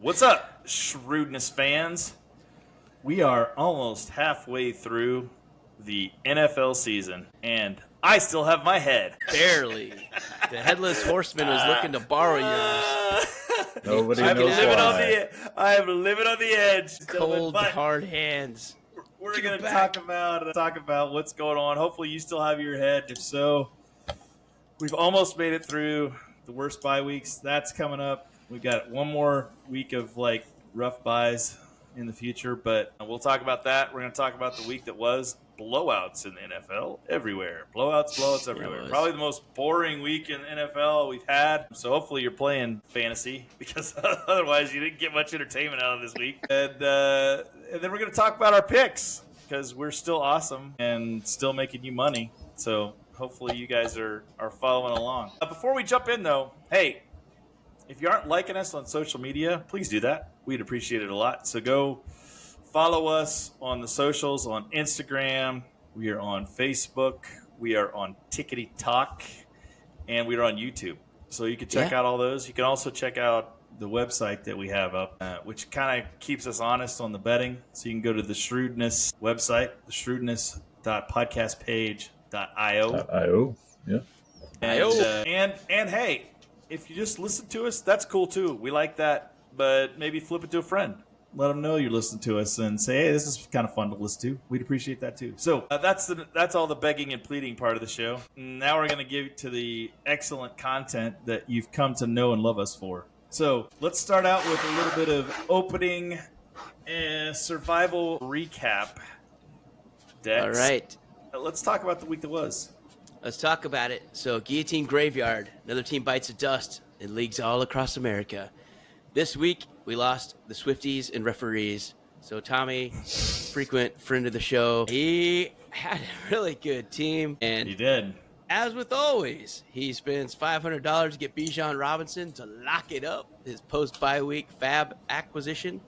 What's up, Shrewdness fans? We are almost halfway through the NFL season, and I still have my head. Barely. The headless horseman was looking to borrow yours. Nobody I'm knows living why. I am living on the edge. Cold, but hard hands. We're Give going it to back. talk about what's going on. Hopefully, you still have your head. If so, we've almost made it through the worst bye weeks. That's coming up. We've got one more week of rough buys in the future, but we'll talk about that. We're going to talk about the week that was blowouts in the NFL everywhere. Blowouts everywhere. Probably the most boring week in the NFL we've had. So hopefully you're playing fantasy because otherwise you didn't get much entertainment out of this week. And then we're going to talk about our picks because we're still awesome and still making you money. So hopefully you guys are following along. Before we jump in, though, hey, if you aren't liking us on social media, please do that. We'd appreciate it a lot. So go follow us on the socials, on Instagram. We are on Facebook. We are on Tickety Talk. And we are on YouTube. So you can check out all those. You can also check out the website that we have up, which kind of keeps us honest on the betting. So you can go to the Shrewdness website, the shrewdness.podcastpage.io. IO. Yeah. And hey, if you just listen to us, that's cool too. We like that, but maybe flip it to a friend. Let them know you're listening to us and say, hey, this is kind of fun to listen to. We'd appreciate that too. So that's all the begging and pleading part of the show. Now we're going to give to the excellent content that you've come to know and love us for. So let's start out with a little bit of opening survival recap. Dex. All right. Let's talk about the week that was. Let's talk about it. So, Guillotine Graveyard. Another team bites the dust in leagues all across America. This week, we lost the Swifties and referees. So, Tommy, frequent friend of the show, he had a really good team. And He did. as with always, he spends $500 to get Bijan Robinson to lock it up, his post-bye week fab acquisition,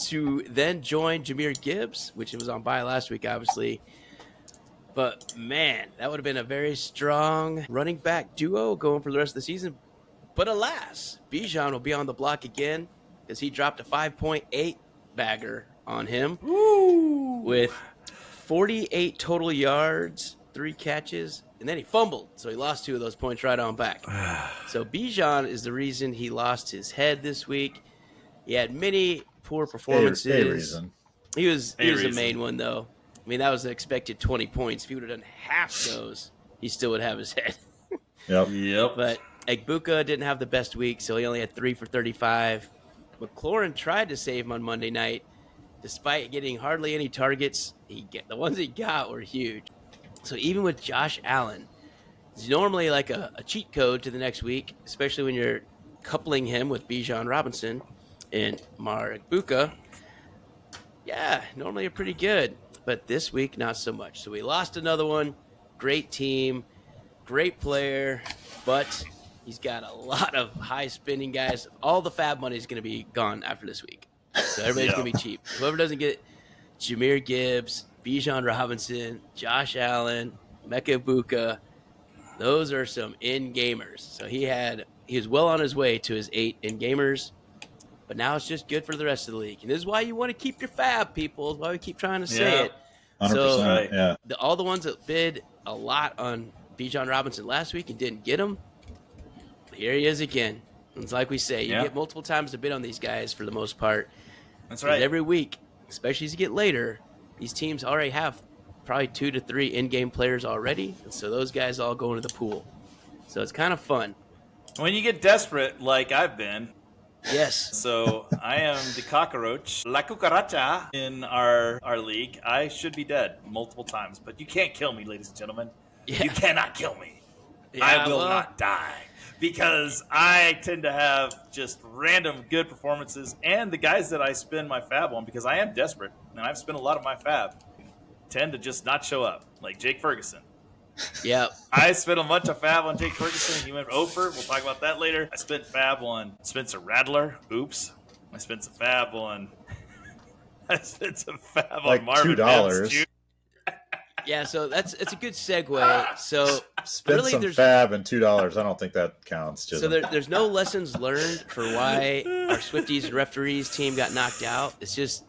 to then join Jahmyr Gibbs, which was on bye last week, obviously. But, man, that would have been a very strong running back duo going for the rest of the season. But alas, Bijan will be on the block again because he dropped a 5.8 bagger on him. Woo! With 48 total yards, 3 catches, and then he fumbled. So he lost 2 of those points right on back. So Bijan is the reason he lost his head this week. He had many poor performances. A reason. He was the reason. main one, though. I mean, that was the expected 20 points. If he would have done half those, he still would have his head. Yep. But Egbuka didn't have the best week, so he only had 3 for 35. McLaurin tried to save him on Monday night. Despite getting hardly any targets, the ones he got were huge. So even with Josh Allen, it's normally like a cheat code to the next week, especially when you're coupling him with Bijan Robinson and Mar Egbuka. Yeah, normally pretty good. But this week, not so much. So we lost another one. Great team, great player, but he's got a lot of high-spending guys. All the fab money is going to be gone after this week. So everybody's going to be cheap. Whoever doesn't get Jahmyr Gibbs, Bijan Robinson, Josh Allen, Mecca Buka, those are some in-gamers. So he was well on his way to his 8 in-gamers. But now it's just good for the rest of the league. And this is why you want to keep your fab, people. This is why we keep trying to say it. 100%. So, yeah. all the ones that bid a lot on Bijan Robinson last week and didn't get him, here he is again. It's like we say, you get multiple times to bid on these guys for the most part. That's right. Every week, especially as you get later, these teams already have probably 2 to 3 in-game players already. And so those guys all go into the pool. So it's kind of fun. When you get desperate, like I've been, Yes. so I am the cockroach, la cucaracha in our league. I should be dead multiple times, but you can't kill me, ladies and gentlemen. Yeah. You cannot kill me. Yeah, I will not die because I tend to have just random good performances, and the guys that I spend my fab on, because I am desperate and I've spent a lot of my fab, tend to just not show up, like Jake Ferguson. Yeah. I spent a bunch of fab on Jake Ferguson. He went over. We'll talk about that later. I spent fab on Spencer Rattler. Oops. I spent some fab on. I spent some fab Like on Marvin $2. Mims Jr. Yeah, so it's a good segue. So Spend really, some there's fab and $2. I don't think that counts. so Chisholm. there's no lessons learned for why our Swifties and referees team got knocked out. It's just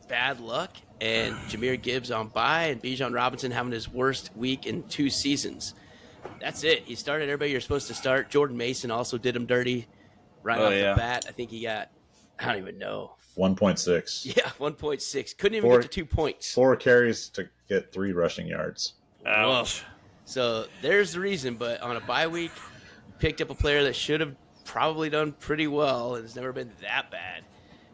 bad luck, and Jahmyr Gibbs on bye, and Bijan Robinson having his worst week in 2 seasons. That's it. He started everybody you're supposed to start. Jordan Mason also did him dirty right off the bat. I think he got, I don't even know. 1.6. Yeah, 1.6. Couldn't even get to 2 points. 4 carries to get 3 rushing yards. Ouch. So there's the reason. But on a bye week, picked up a player that should have probably done pretty well and has never been that bad.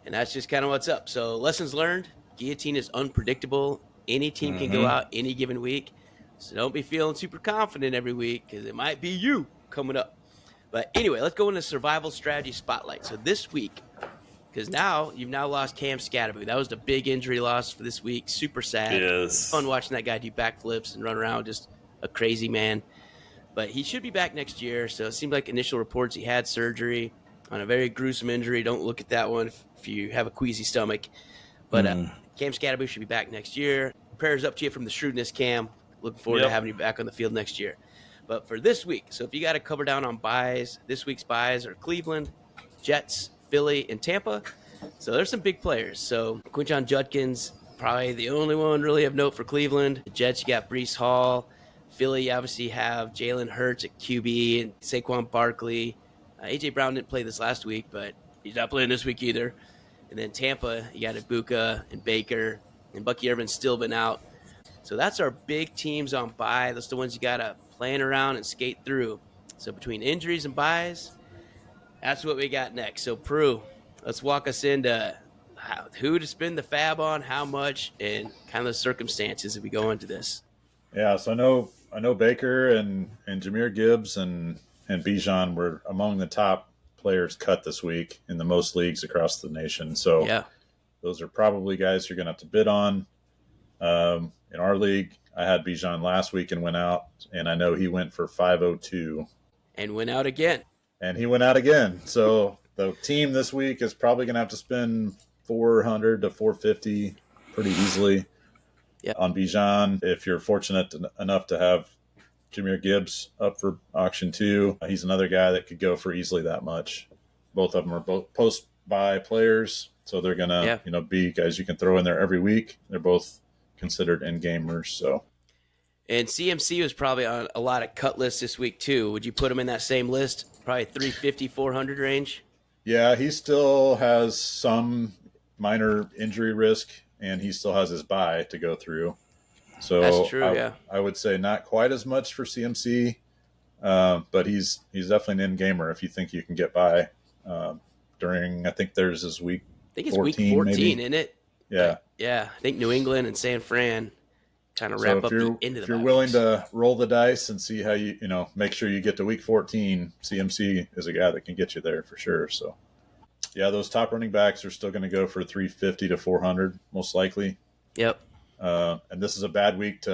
And that's just kind of what's up. So lessons learned, Guillotine is unpredictable. Any team can go out any given week. So don't be feeling super confident every week because it might be you coming up. But anyway, let's go into survival strategy spotlight. So this week, because you've now lost Cam Scatterby. That was the big injury loss for this week. Super sad. Yes. Fun watching that guy do backflips and run around, just a crazy man. But he should be back next year. So it seemed like initial reports he had surgery on a very gruesome injury. Don't look at that one if you have a queasy stomach. But Cam Scatterby should be back next year. Prayers up to you from the Shrewdness, Cam. Looking forward to having you back on the field next year. But for this week, so if you got to cover down on buys, this week's buys are Cleveland, Jets, Philly, and Tampa. So there's some big players. So Quinton Judkins, probably the only one really of note for Cleveland. The Jets, you got Breece Hall. Philly, you obviously have Jalen Hurts at QB and Saquon Barkley. A.J. Brown didn't play this last week, but he's not playing this week either. And then Tampa, you got Ibuka and Baker, and Bucky Irvin's still been out. So that's our big teams on bye. Those are the ones you got to plan around and skate through. So between injuries and buys, that's what we got next. So, Prue, let's walk us into who to spend the fab on, how much, and kind of the circumstances as we go into this. Yeah, so I know Baker and Jahmyr Gibbs and Bijan were among the top players cut this week in the most leagues across the nation. So those are probably guys you're going to have to bid on. In our league, I had Bijan last week and went out, and I know he went for 502. And went out again. And he went out again. So the team this week is probably going to have to spend 400 to 450 pretty easily on Bijan. If you're fortunate enough to have Jahmyr Gibbs up for auction too, he's another guy that could go for easily that much. Both of them are both post-buy players, so they're going to be guys you can throw in there every week. They're both considered end-gamers. So. And CMC was probably on a lot of cut lists this week too. Would you put him in that same list? Probably 350, 400 range? Yeah, he still has some minor injury risk, and he still has his bye to go through. So that's true, I would say not quite as much for CMC, but he's definitely an end gamer if you think you can get by during, I think there's his week 14. I think it's week 14, maybe. Isn't it? Yeah. Yeah, I think New England and San Fran kind of wrap up the end of the If you're willing to roll the dice and see how you make sure you get to week 14, CMC is a guy that can get you there for sure. So, yeah, those top running backs are still going to go for 350 to 400 most likely. Yep. And this is a bad week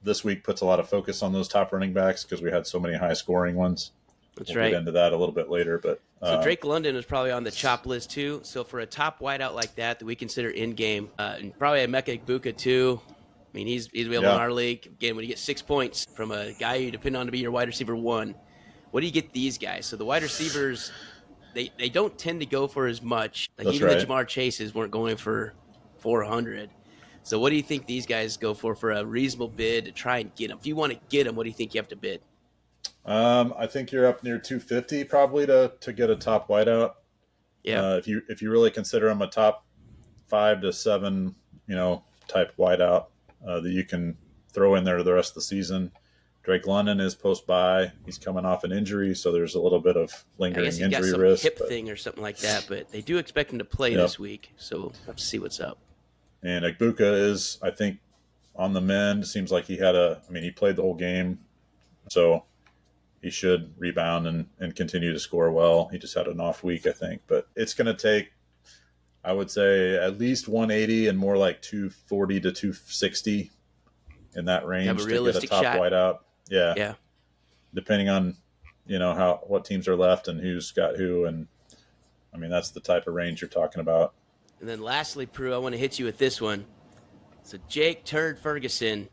this week puts a lot of focus on those top running backs because we had so many high scoring ones. We'll get into that a little bit later, but so Drake London was probably on the chop list too. So for a top wideout like that we consider in game, and probably Emeka Egbuka too. I mean, he's available in our league. Again, when you get 6 points from a guy you depend on to be your wide receiver 1, what do you get these guys? So the wide receivers, they don't tend to go for as much. Like even the Jamar Chases weren't going for 400. So what do you think these guys go for a reasonable bid to try and get them? If you want to get them, what do you think you have to bid? I think you're up near 250 probably to get a top wideout. Yeah. If you really consider him a top 5 to 7, type wideout that you can throw in there the rest of the season. Drake London is post-bye. He's coming off an injury, so there's a little bit of lingering injury risk. I guess he got some hip thing or something like that, but they do expect him to play this week, so we'll have to see what's up. And Egbuka is, I think, on the mend. Seems like he played the whole game, so he should rebound and continue to score well. He just had an off week, I think. But it's going to take, I would say, at least 180 and more like 240 to 260 in that range to get a top wideout. Yeah. Yeah. Depending on, what teams are left and who's got who. And, that's the type of range you're talking about. And then lastly, Prue, I want to hit you with this one. So Jake Turd Ferguson,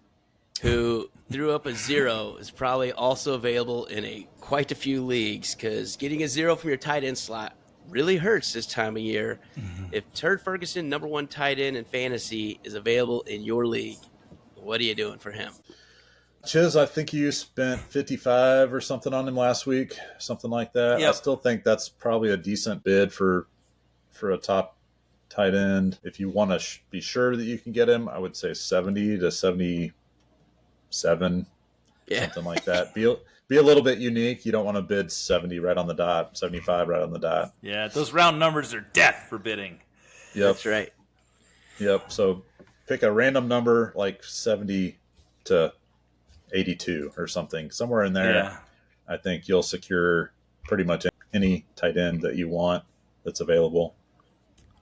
who threw up a 0, is probably also available in quite a few leagues, because getting a 0 from your tight end slot really hurts this time of year. If Turd Ferguson, number 1 tight end in fantasy, is available in your league, what are you doing for him? Chiz, I think you spent 55 or something on him last week, something like that. Yep. I still think that's probably a decent bid for a top tight end. If you want to be sure that you can get him, I would say 70 to 77, something like that. Be a little bit unique. You don't want to bid 70 right on the dot, 75 right on the dot. Yeah, those round numbers are death for bidding. Yep. That's right. Yep. So pick a random number like 70 to 82 or something, somewhere in there. Yeah. I think you'll secure pretty much any tight end that you want that's available.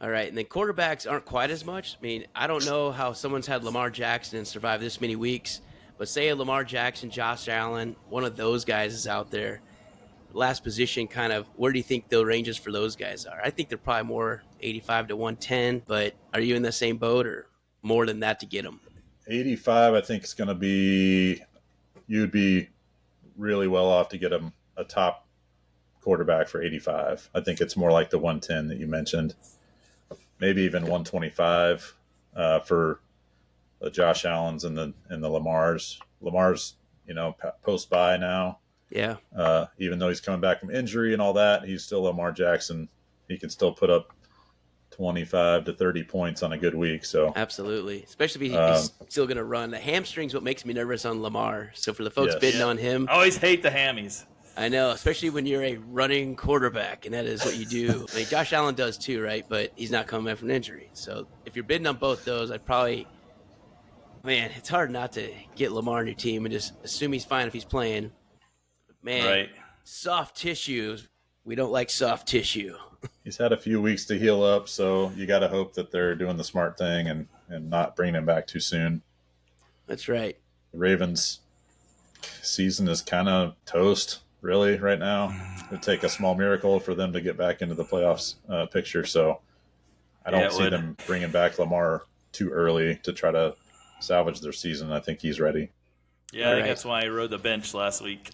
All right, and then quarterbacks aren't quite as much. I mean, I don't know how someone's had Lamar Jackson and survived this many weeks, but say a Lamar Jackson, Josh Allen, one of those guys is out there. Last position, kind of, where do you think the ranges for those guys are? I think they're probably more 85 to 110, but are you in the same boat or more than that to get them? 85, I think, is going to be, you'd be really well off to get him a top quarterback for 85. I think it's more like the 110 that you mentioned. Maybe even 125 for the Josh Allens and the Lamars. Lamar's, post bye now. Yeah. Even though he's coming back from injury and all that, he's still Lamar Jackson. He can still put up 25 to 30 points on a good week. So absolutely, especially if he's still going to run. The hamstring's what makes me nervous on Lamar. So for the folks bidding on him, I always hate the hammies. I know, especially when you're a running quarterback, and that is what you do. I mean, Josh Allen does too, right? But he's not coming back from injury. So if you're bidding on both those, I'd probably, man, it's hard not to get Lamar on your team and just assume he's fine if he's playing. Man, right. Soft tissue. We don't like soft tissue. He's had a few weeks to heal up, so you got to hope that they're doing the smart thing and not bringing him back too soon. That's right. The Ravens' season is kind of toast, really, right now. It would take a small miracle for them to get back into the playoffs picture, so I don't see them bringing back Lamar too early to try to salvage their season. I think he's ready. Yeah, I think that's why I rode the bench last week.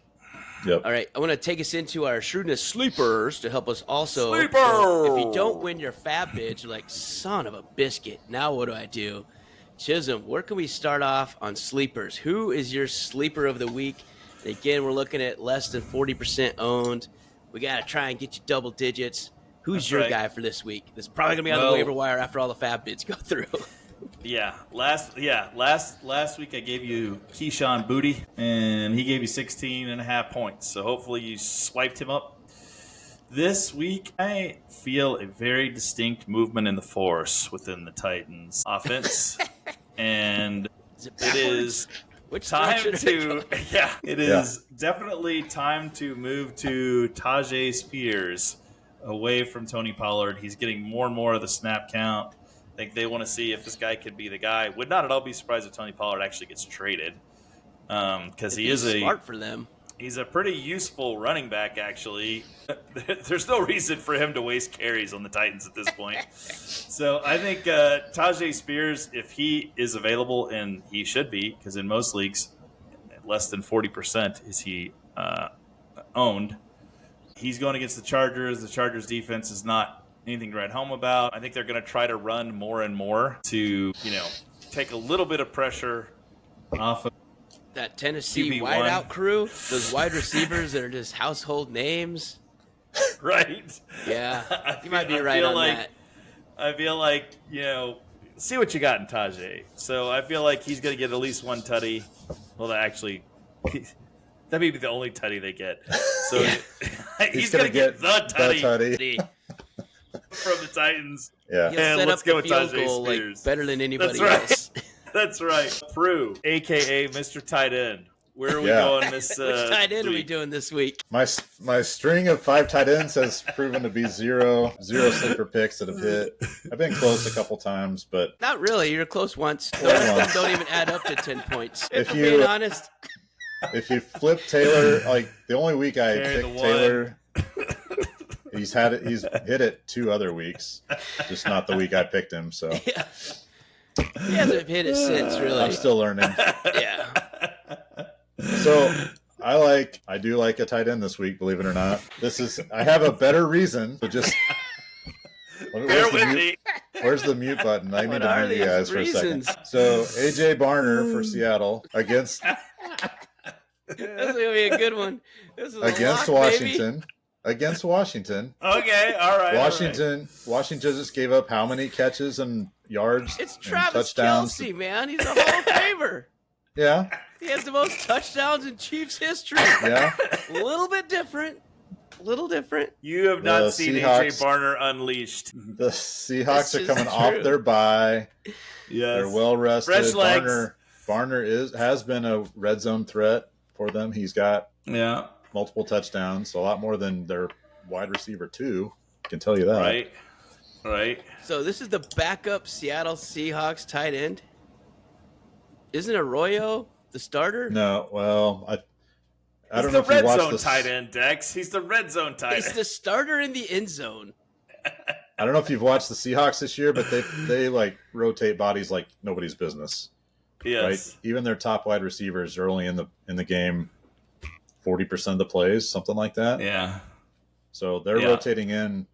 Yep. All right, I want to take us into our Shrewdness sleepers to help us also. Sleeper! So if you don't win your fab bids, you're like, son of a biscuit. Now what do I do? Chisholm, where can we start off on sleepers? Who is your sleeper of the week? And again, we're looking at less than 40% owned. We got to try and get you double digits. Who's your guy for this week? This is probably going to be on the waiver wire after all the fab bids go through. Yeah, last week I gave you Keyshawn Booty, and he gave you 16.5 points. So hopefully you swiped him up. This week I feel a very distinct movement in the force within the Titans offense, and it is time to it is definitely time to move to Tajay Spears away from Tony Pollard. He's getting more and more of the snap count. I think they want to see if this guy could be the guy. Would not at all be surprised if Tony Pollard actually gets traded, because he is smart for them. He's a pretty useful running back, actually. There's no reason for him to waste carries on the Titans at this point. So I think Tajay Spears, if he is available, and he should be, because in most leagues, less than 40% is he owned. He's going against the Chargers. The Chargers defense is not anything to write home about. I think they're going to try to run more and more to, take a little bit of pressure off of that Tennessee QB1 wideout crew, those wide receivers that are just household names. Right? Yeah, you might be right on that. I feel like, see what you got in Tajay. So I feel like he's going to get at least one tutty. Well, that may be the only tutty they get. So he's going to get the tutty. From the Titans. Yeah. He'll set up the field goal better than anybody else. That's right. Prue, a.k.a. Mr. Tight End. Where are we going this Which tight end are we doing this week? My string of 5 tight ends has proven to be zero sleeper picks that have hit. I've been close a couple times, but... Not really. You're close once. The rest of them don't even add up to 10 points. If I'm being honest. If you flip Taylor, the only week I picked Taylor... He's hit it 2 other weeks, just not the week I picked him. So, He hasn't hit it since, really. I'm still learning. Yeah. So I do like a tight end this week, believe it or not. I have a better reason to just. Bear with me. Where's the mute button? I need to mute you guys for a reasons? second. So AJ Barner for Seattle against This is gonna be a good one. This is against lock, Washington. Baby. Against Washington. Okay, all right. Washington just gave up how many catches and yards? It's and Travis touchdowns? Kelce, man. He's a Hall of Famer. Yeah. He has the most touchdowns in Chiefs history. Yeah. A little bit different. You have not seen AJ Barner unleashed. The Seahawks are This coming is off true. their bye. Yes. They're well rested. Fresh legs. Barner has been a red zone threat for them. He's got multiple touchdowns, a lot more than their wide receiver 2. I can tell you that. Right. So this is the backup Seattle Seahawks tight end. Isn't Arroyo the starter? No, well, I don't He's know the if you red watched zone this. tight end, Dex. He's the red zone tight He's end. the starter in the end zone. I don't know if you've watched the Seahawks this year, but they like rotate bodies like nobody's business. Yes. Right? Even their top wide receivers are only in the game 40% of the plays, something like that. Yeah. So they're rotating in.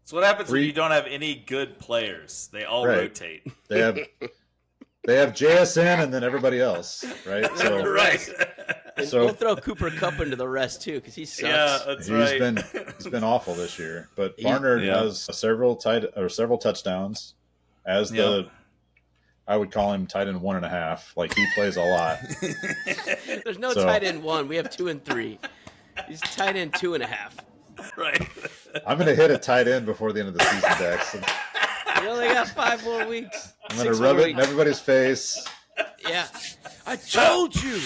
So what happens when you don't have any good players? They all rotate. They have JSN and then everybody else, right? So Right. And So- we'll throw Cooper Kupp into the rest too, because he sucks. Yeah, that's right. he's been awful this year. But Barner has several touchdowns as the I would call him tight end 1.5. Like he plays a lot. There's no tight end 1. We have 2 and 3. He's tight end 2.5. Right. I'm going to hit a tight end before the end of the season, Dex. We only got 5 more weeks. I'm going to rub it in everybody's face. Yeah. I told you.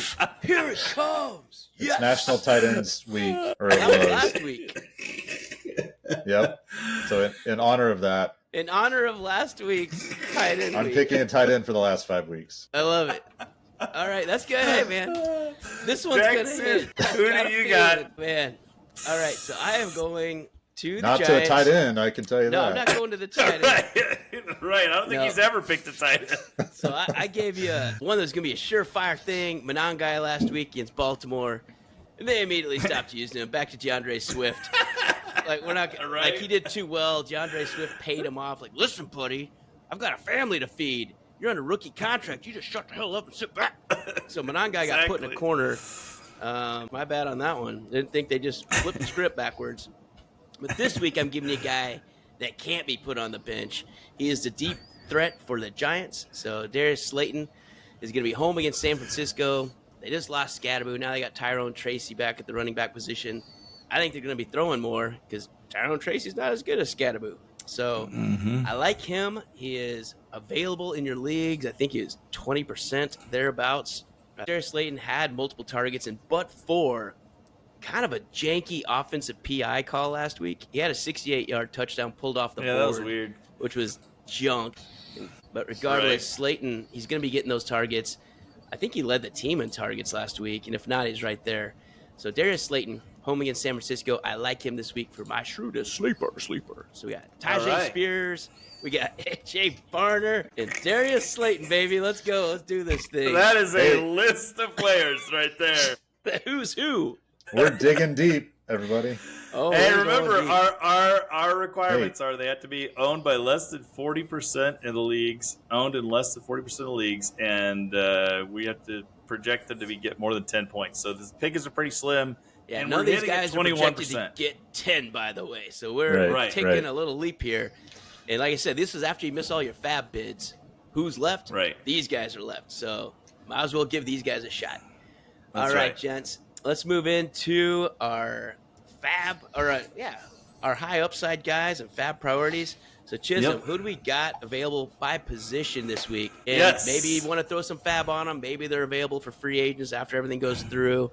Here it comes. It's National Tight Ends Week, or it That was was. last week. Yep. So in honor of that, In honor of last week's tight end I'm week. picking a tight end for the last 5 weeks. I love it. All right, that's good. Hey, man. This one's going to Jackson, hit. who do you got? Man. All right, so I am going to the Not Giants. to a tight end, I can tell you No, that. I'm not going to the tight end. Right. I don't think he's ever picked a tight end. So I gave you one that's going to be a surefire thing. Monangai last week against Baltimore. And they immediately stopped using him. Back to DeAndre Swift. Like, we're not Right. like he did too well. DeAndre Swift paid him off. Like, listen, buddy, I've got a family to feed. You're on a rookie contract. You just shut the hell up and sit back. So Monangai got put in a corner. My bad on that one. Didn't think they just flipped the script backwards. But this week, I'm giving you a guy that can't be put on the bench. He is the deep threat for the Giants. So Darius Slayton is going to be home against San Francisco. They just lost Scatterboo. Now they got Tyrone Tracy back at the running back position. I think they're going to be throwing more because Tyrone Tracy's not as good as Scatterboo. So I like him. He is available in your leagues. I think he is 20% thereabouts. Darius Slayton had multiple targets, and but for kind of a janky offensive PI call last week, he had a 68-yard touchdown pulled off the board. Yeah, that was weird. Which was junk. But regardless, Slayton, he's going to be getting those targets. I think he led the team in targets last week, and if not, he's right there. So Darius Slayton, home against San Francisco. I like him this week for my Shrewdness sleeper. So we got Tajay Spears, we got AJ Barner, and Darius Slayton, baby. Let's go. Let's do this thing. That is a list of players right there. Who's who? We're digging deep, everybody. Oh, Hey, we're remember, going deep. our requirements are they have to be owned by less than 40% in the leagues, owned in less than 40% of the leagues, and we have to project them to get more than 10 points. So the pickings are pretty slim. Yeah, and none we're of these hitting at guys are projected to get 10, by the way. So we're taking a little leap here. And like I said, this is after you miss all your fab bids. Who's left? Right. These guys are left. So might as well give these guys a shot. That's all right, right. gents. Let's move into our our high upside guys and fab priorities. So Chisholm, who do we got available by position this week? And maybe you want to throw some fab on them. Maybe they're available for free agents after everything goes through.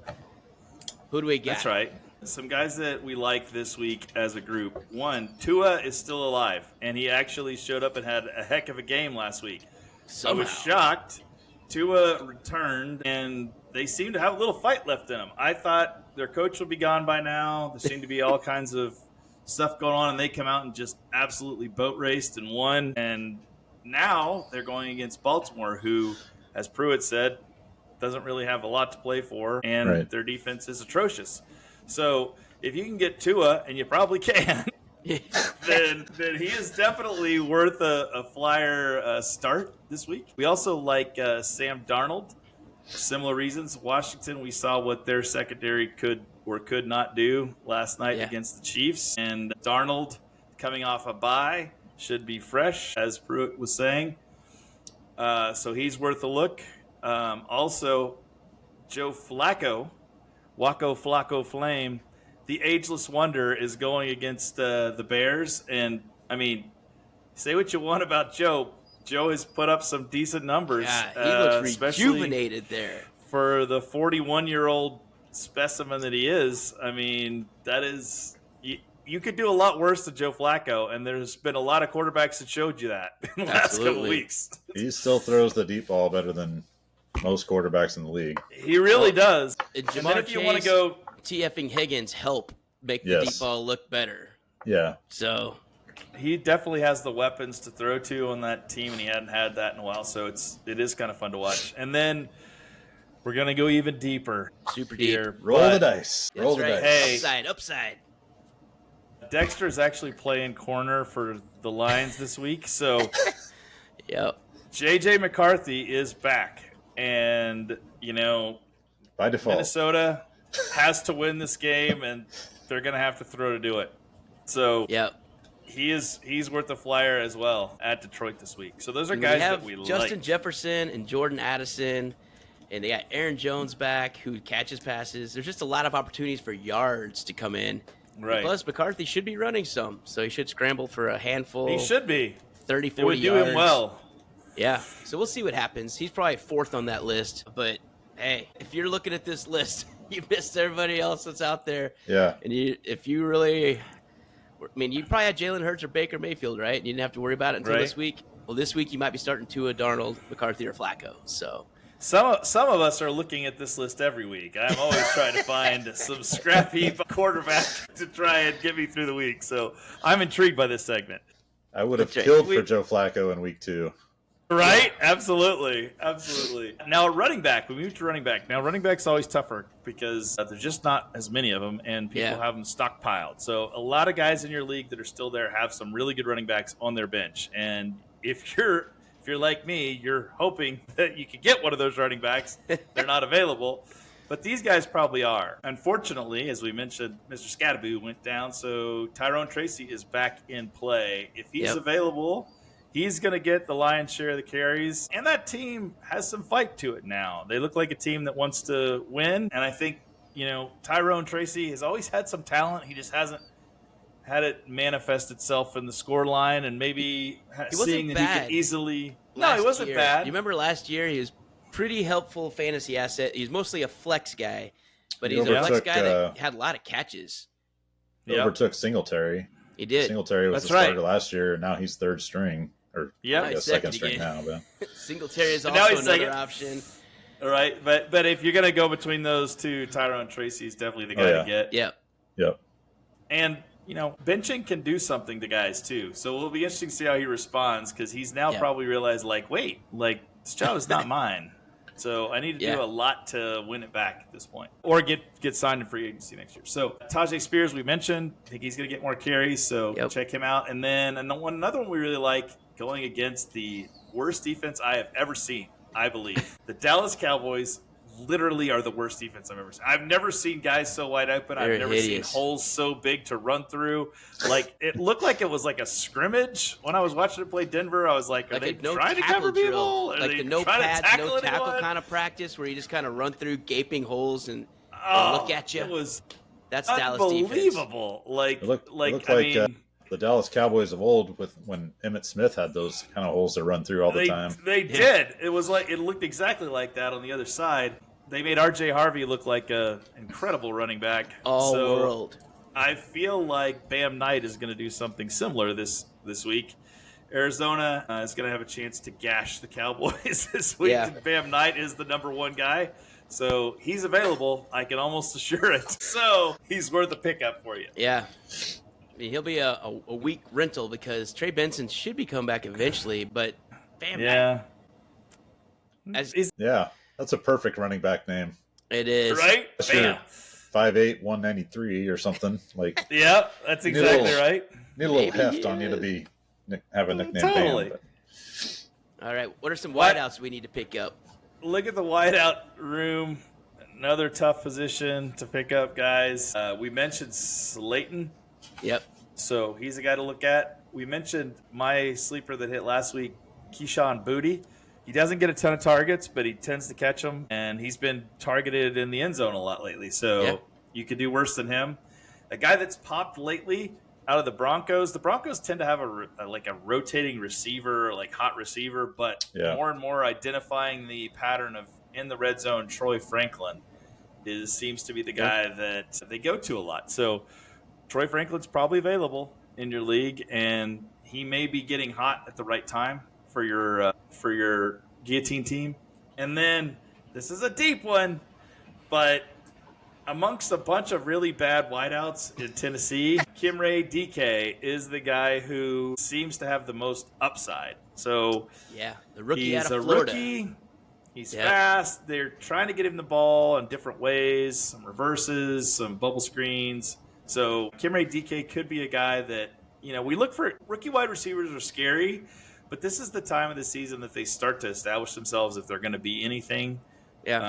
Who do we got? That's right. Some guys that we like this week as a group. One, Tua is still alive, and he actually showed up and had a heck of a game last week. Somehow. I was shocked. Tua returned, and they seem to have a little fight left in them. I thought their coach will be gone by now. There seemed to be all kinds of stuff going on, and they come out and just absolutely boat raced and won. And now they're going against Baltimore, who, as Pruitt said, doesn't really have a lot to play for, and their defense is atrocious. So if you can get Tua, and you probably can, then he is definitely worth a flyer start this week. We also like Sam Darnold. Similar reasons. Washington, we saw what their secondary could or could not do last night against the Chiefs. And Darnold, coming off a bye, should be fresh, as Pruitt was saying. So he's worth a look. Also, Joe Flacco, Waco Flacco Flame, the ageless wonder, is going against the Bears. And, I mean, say what you want about Joe. Joe has put up some decent numbers. Yeah, he looks rejuvenated there. For the 41-year-old specimen that he is, I mean, that is... You could do a lot worse than Joe Flacco, and there's been a lot of quarterbacks that showed you that in the last couple weeks. He still throws the deep ball better than most quarterbacks in the league. He really does. And then if you want to go... TFing Higgins help make the deep ball look better. Yeah. So... He definitely has the weapons to throw to on that team, and he hadn't had that in a while, so it is kind of fun to watch. And then we're going to go even deeper. Super deep. Roll the dice. Roll the dice. Hey, upside. Dexter is actually playing corner for the Lions this week, so J.J. McCarthy is back. And, by default, Minnesota has to win this game, and they're going to have to throw to do it. So he's worth a flyer as well at Detroit this week. So those are guys that we like. Justin Jefferson and Jordan Addison, and they got Aaron Jones back, who catches passes. There's just a lot of opportunities for yards to come in. Right. Plus, McCarthy should be running some, so he should scramble for a handful. He should be. 30, 40 it would yards. do him well. Yeah. So we'll see what happens. He's probably fourth on that list. But, hey, if you're looking at this list, you missed everybody else that's out there. Yeah. And if you really – I mean, you probably had Jalen Hurts or Baker Mayfield, right? And you didn't have to worry about it until this week. Well, this week you might be starting Tua, Darnold, McCarthy, or Flacco. So some of us are looking at this list every week. I'm always trying to find some scrappy quarterback to try and get me through the week. So I'm intrigued by this segment. I would have killed for Joe Flacco in week 2. Right? Absolutely. Now, running back. We moved to running back. Now, running back's always tougher because there's just not as many of them, and people have them stockpiled. So a lot of guys in your league that are still there have some really good running backs on their bench. And if you're like me, you're hoping that you can get one of those running backs. They're not available. But these guys probably are. Unfortunately, as we mentioned, Mr. Scattaboo went down, so Tyrone Tracy is back in play. If he's available, he's going to get the lion's share of the carries. And that team has some fight to it now. They look like a team that wants to win. And I think, Tyrone Tracy has always had some talent. He just hasn't had it manifest itself in the score line, and maybe seeing that he could easily... No, he wasn't bad. You remember last year he was pretty helpful fantasy asset. He's mostly a flex guy, but he's a flex guy that had a lot of catches. He overtook Singletary. He did. Singletary was the starter last year, and now he's third string. Or second string now. But Singletary is also another option. All right, but if you're going to go between those two, Tyrone Tracy is definitely the guy to get. Yep. And, benching can do something to guys, too. So it'll be interesting to see how he responds, because he's now probably realized, wait, this job is not mine. So I need to do a lot to win it back at this point, or get signed in free agency next year. So Tajay Spears, we mentioned, I think he's going to get more carries, so check him out. And then another one we really like, going against the worst defense I have ever seen, I believe. The Dallas Cowboys literally are the worst defense I've ever seen. I've never seen guys so wide open. I've never seen holes so big to run through. It looked like it was like a scrimmage. When I was watching it play Denver, I was like, are they trying to cover people? Are they no trying pads, to tackle no tackle anyone? kind of practice where you just kind of run through gaping holes and look at you. It was That's Dallas defense. Unbelievable. It looked like the Dallas Cowboys of old, when Emmitt Smith had those kind of holes to run through all the time. They did. It was it looked exactly like that on the other side. They made R.J. Harvey look like an incredible running back. World. I feel like Bam Knight is going to do something similar this week. Arizona is going to have a chance to gash the Cowboys this week. Yeah. Bam Knight is the number one guy. So he's available. I can almost assure it. So he's worth a pickup for you. Yeah. I mean, he'll be a weak rental because Trey Benson should be coming back eventually, but Bam Yeah. Yeah, that's a perfect running back name. It is. Right? Bam. 5'8", 193 or something. Like, Yep, that's exactly right. Need a little Maybe heft he on you to is. have a nickname. Totally. Bam, All right. What are some What? wideouts we need to pick up? Look at the wideout room. Another tough position to pick up, guys. We mentioned Slayton, Yep. so he's a guy to look at. We mentioned my sleeper that hit last week, Keyshawn Booty. He doesn't get a ton of targets, but he tends to catch them, and he's been targeted in the end zone a lot lately. So you could do worse than him. A guy that's popped lately out of the Broncos. The Broncos tend to have a rotating receiver, like hot receiver, but more and more identifying the pattern of in the red zone. Troy Franklin seems to be the guy that they go to a lot. So Troy Franklin's probably available in your league, and he may be getting hot at the right time for your Guillotine team. And then this is a deep one, but amongst a bunch of really bad wideouts in Tennessee, Kimray DK is the guy who seems to have the most upside. So the rookie he's out of a Florida. rookie. He's fast. They're trying to get him the ball in different ways, some reverses, some bubble screens. So Kimray DK could be a guy that, we look for. Rookie wide receivers are scary, but this is the time of the season that they start to establish themselves if they're going to be anything.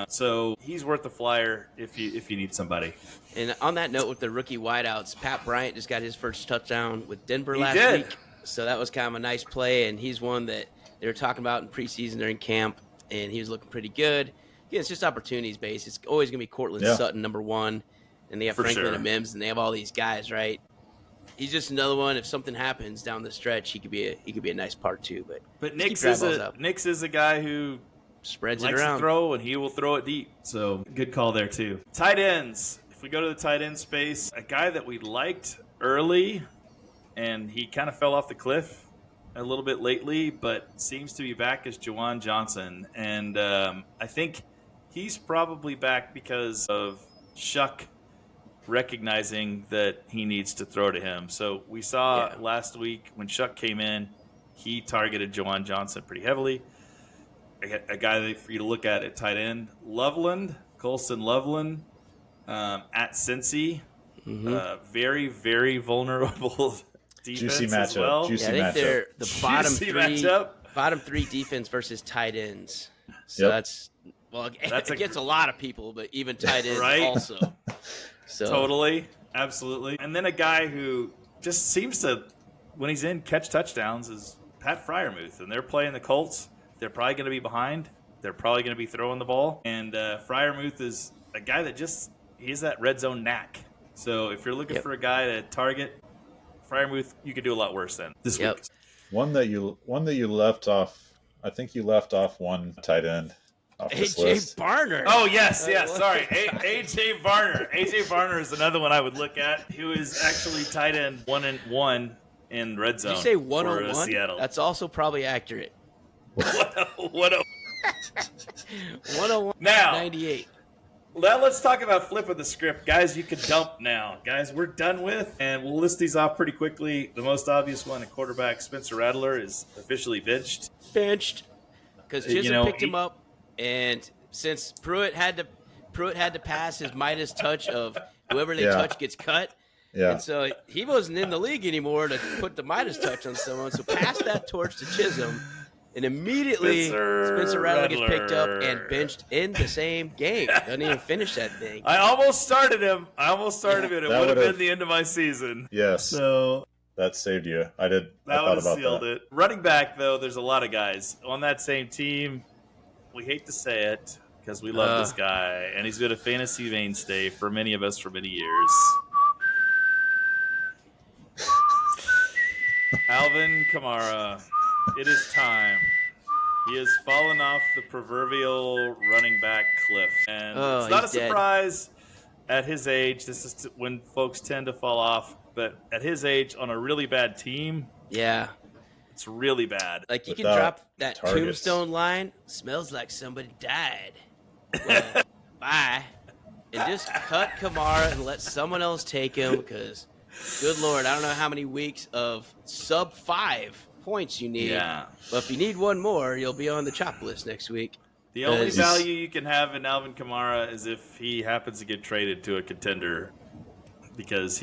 So he's worth the flyer if you need somebody. And on that note, with the rookie wideouts, Pat Bryant just got his first touchdown with Denver last week. So that was kind of a nice play, and he's one that they were talking about in preseason during camp, and he was looking pretty good. Yeah, it's just opportunities based. It's always going to be Cortland Sutton, number one, and they have Franklin and Mims, and they have all these guys, right? He's just another one. If something happens down the stretch, he could be a nice part too. But Nix is a guy who spreads likes it around. To throw, and he will throw it deep. So good call there too. Tight ends. If we go to the tight end space, a guy that we liked early, and he kind of fell off the cliff a little bit lately, but seems to be back is Juwan Johnson. And I think he's probably back because of Shuck recognizing that he needs to throw to him. So we saw last week when Shuck came in, he targeted Juwan Johnson pretty heavily. A guy for you to look at tight end, Colston Loveland, at Cincy. Very, very vulnerable defense Juicy matchup. as well. Juicy I think they're the bottom three defense versus tight ends. So that's it gets a lot of people, but even tight ends also. So totally, absolutely. And then a guy who just seems to, when he's in, catch touchdowns is Pat Freiermuth, and they're playing the Colts. They're probably going to be behind. They're probably going to be throwing the ball. And Freiermuth is a guy that he has that red zone knack. So if you're looking for a guy to target, Freiermuth, you could do a lot worse than this week. One that you left off. I think you left off one tight end off this AJ list. Barner. Oh yes, sorry, AJ Barner. AJ Barner is another one I would look at, who is actually tight end 1-1 in red zone. Did you say 101? For Seattle. That's also probably accurate. 101. Now 98. Now let's talk about flipping the script. Guys, you can dump now. Guys, we're done with, and we'll list these off pretty quickly. The most obvious one, a quarterback, Spencer Rattler, is officially benched. Because Chisholm picked him up, and since Pruitt had to pass his Midas touch of whoever they touch gets cut. Yeah. And so he wasn't in the league anymore to put the Midas touch on someone. So pass that torch to Chisholm. And immediately, Spencer Rattler gets picked up and benched in the same game. Doesn't even finish that thing. I almost started him. It would have been the end of my season. Yes. So that saved you. I thought would have about sealed that. it. Running back, though, there's a lot of guys on that same team. We hate to say it because we love this guy, and he's been a fantasy mainstay for many of us for many years. Alvin Kamara. It is time. He has fallen off the proverbial running back cliff. And it's not a surprise at his age. This is when folks tend to fall off. But at his age, on a really bad team, it's really bad. Like, you can drop that tombstone line, smells like somebody died. Well, bye. And just cut Kamara and let someone else take him because, good Lord, I don't know how many weeks of sub-5 points you need. Yeah. But if you need one more, you'll be on the chop list next week. The only value you can have in Alvin Kamara is if he happens to get traded to a contender, because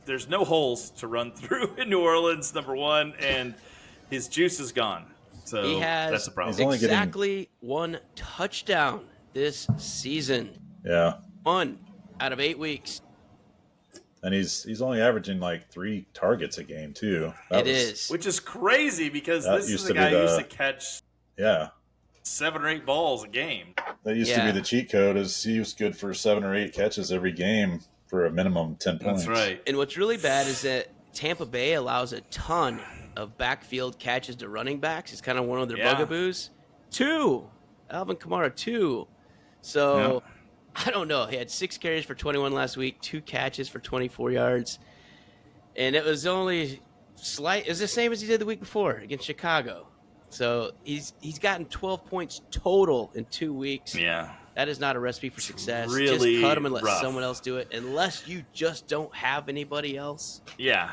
there's no holes to run through in New Orleans, number one, and his juice is gone. So he has that's a problem. Exactly one touchdown this season. Yeah. 1 out of 8 weeks. And he's only averaging like 3 targets a game too. Which is crazy, because this is a guy who used to catch 7 or 8 balls a game. That used to be the cheat code. Is he was good for 7 or 8 catches every game for a minimum 10 points. That's right. And what's really bad is that Tampa Bay allows a ton of backfield catches to running backs. It's kind of one of their bugaboos. 2. Alvin Kamara, 2. So I don't know. He had 6 carries for 21 last week, 2 catches for 24 yards. And it was only slight. It was the same as he did the week before against Chicago. So he's gotten 12 points total in 2 weeks. Yeah. That is not a recipe for success. Really just cut him and let rough. someone else do it, unless you just don't have anybody else. Yeah.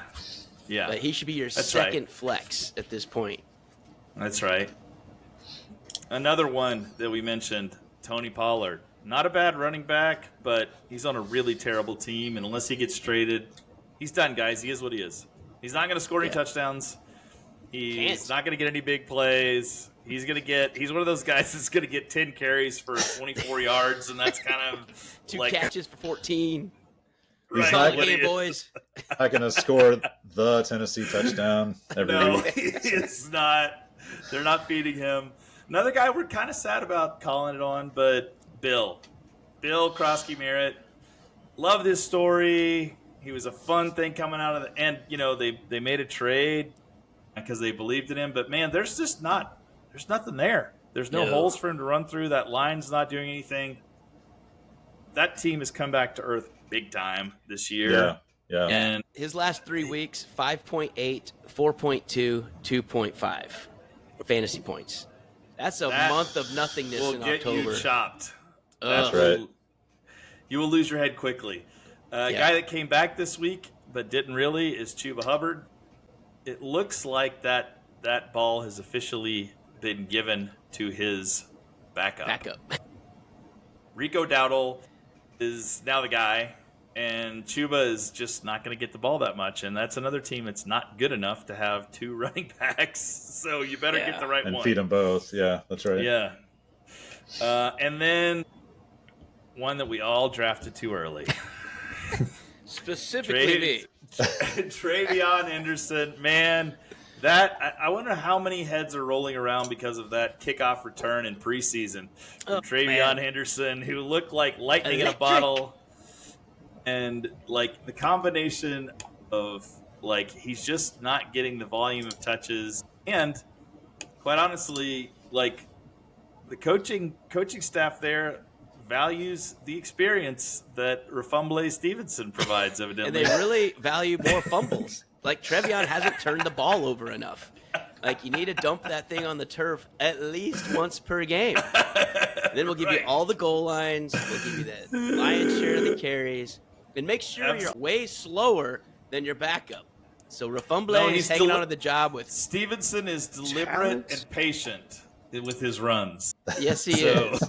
Yeah. But he should be your second flex at this point. That's right. Another one that we mentioned, Tony Pollard. Not a bad running back, but he's on a really terrible team, and unless he gets traded, he's done, guys. He is what he is. He's not going to score any touchdowns. He's not going to get any big plays. He's one of those guys that's going to get 10 carries for 24 yards, and that's kind of 2 catches for 14. He's not game, boys. Not going to score the Tennessee touchdown every week. It's not. They're not feeding him. Another guy we're kind of sad about calling it on, but Bill Krosky Merritt. Love this story. He was a fun thing coming out of the end. You know, they made a trade because they believed in him, but man, there's nothing there. There's no holes for him to run through. That line's not doing anything. That team has come back to earth big time this year. Yeah. And his last 3 weeks, 5.8, 4.2, 2.5 fantasy points. That's a month of nothingness in October. Will get you chopped. That's right. You will lose your head quickly. A guy that came back this week but didn't really is Chuba Hubbard. It looks like that ball has officially been given to his backup. Rico Dowdle is now the guy, and Chuba is just not going to get the ball that much, and that's another team that's not good enough to have 2 running backs, so you better get the right one. And feed them both. Yeah, that's right. Yeah. And then one that we all drafted too early. Specifically me. Travion Henderson, man. That I wonder how many heads are rolling around because of that kickoff return in preseason. Travion Henderson, who looked like lightning in a bottle, and like the combination of like he's just not getting the volume of touches, and quite honestly, like the coaching staff there values the experience that Rafumble Stevenson provides, evidently. And they really value more fumbles. Like, Trevion hasn't turned the ball over enough. Like, you need to dump that thing on the turf at least once per game. Then we'll give you all the goal lines. We'll give you the lion's share of the carries. And make sure you're way slower than your backup. So Rafumble is hanging on to the job with Stevenson is deliberate and patient with his runs. Yes, he is.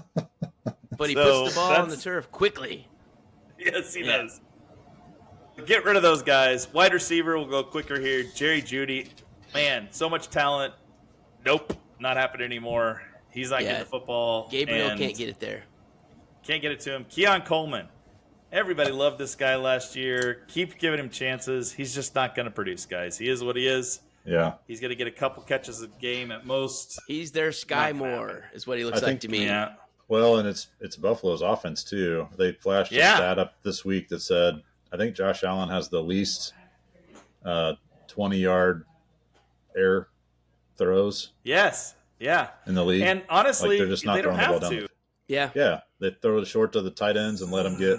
But he puts the ball on the turf quickly. Yes, he does. Get rid of those guys. Wide receiver will go quicker here. Jerry Jeudy. Man, so much talent. Nope, not happening anymore. He's not getting the football. Gabriel can't get it there. Can't get it to him. Keon Coleman. Everybody loved this guy last year. Keep giving him chances. He's just not going to produce, guys. He is what he is. Yeah. He's going to get a couple catches a game at most. He's their Sky Moore, is what he looks like to me. Yeah. Well, and it's Buffalo's offense, too. They flashed a stat up this week that said, I think Josh Allen has the least 20-yard air throws. Yes. Yeah. In the league. And honestly, they're just not they don't throwing the have ball to. down. Yeah. Yeah. They throw it short to the tight ends and let them get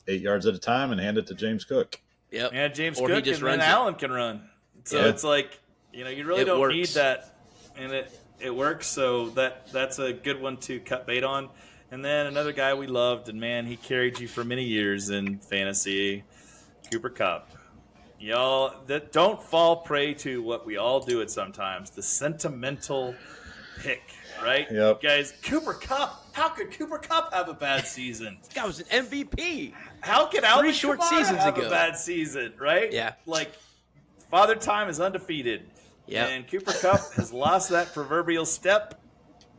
8 yards at a time and hand it to James Cook. Yep. Yeah, James Or Cook he just and then runs Allen can run. So it's like, you really don't need that. And it works. So that's a good one to cut bait on. And then another guy we loved, and man, he carried you for many years in fantasy, Cooper Kupp. Y'all, that don't fall prey to what we all do it sometimes, the sentimental pick, right? Yep. Guys, Cooper Kupp. How could Cooper Kupp have a bad season? This guy was an MVP. How could Alvin short Kamara seasons have ago. a bad season, right? Yeah. Like, Father Time is undefeated. Yep. And Cooper Kupp has lost that proverbial step,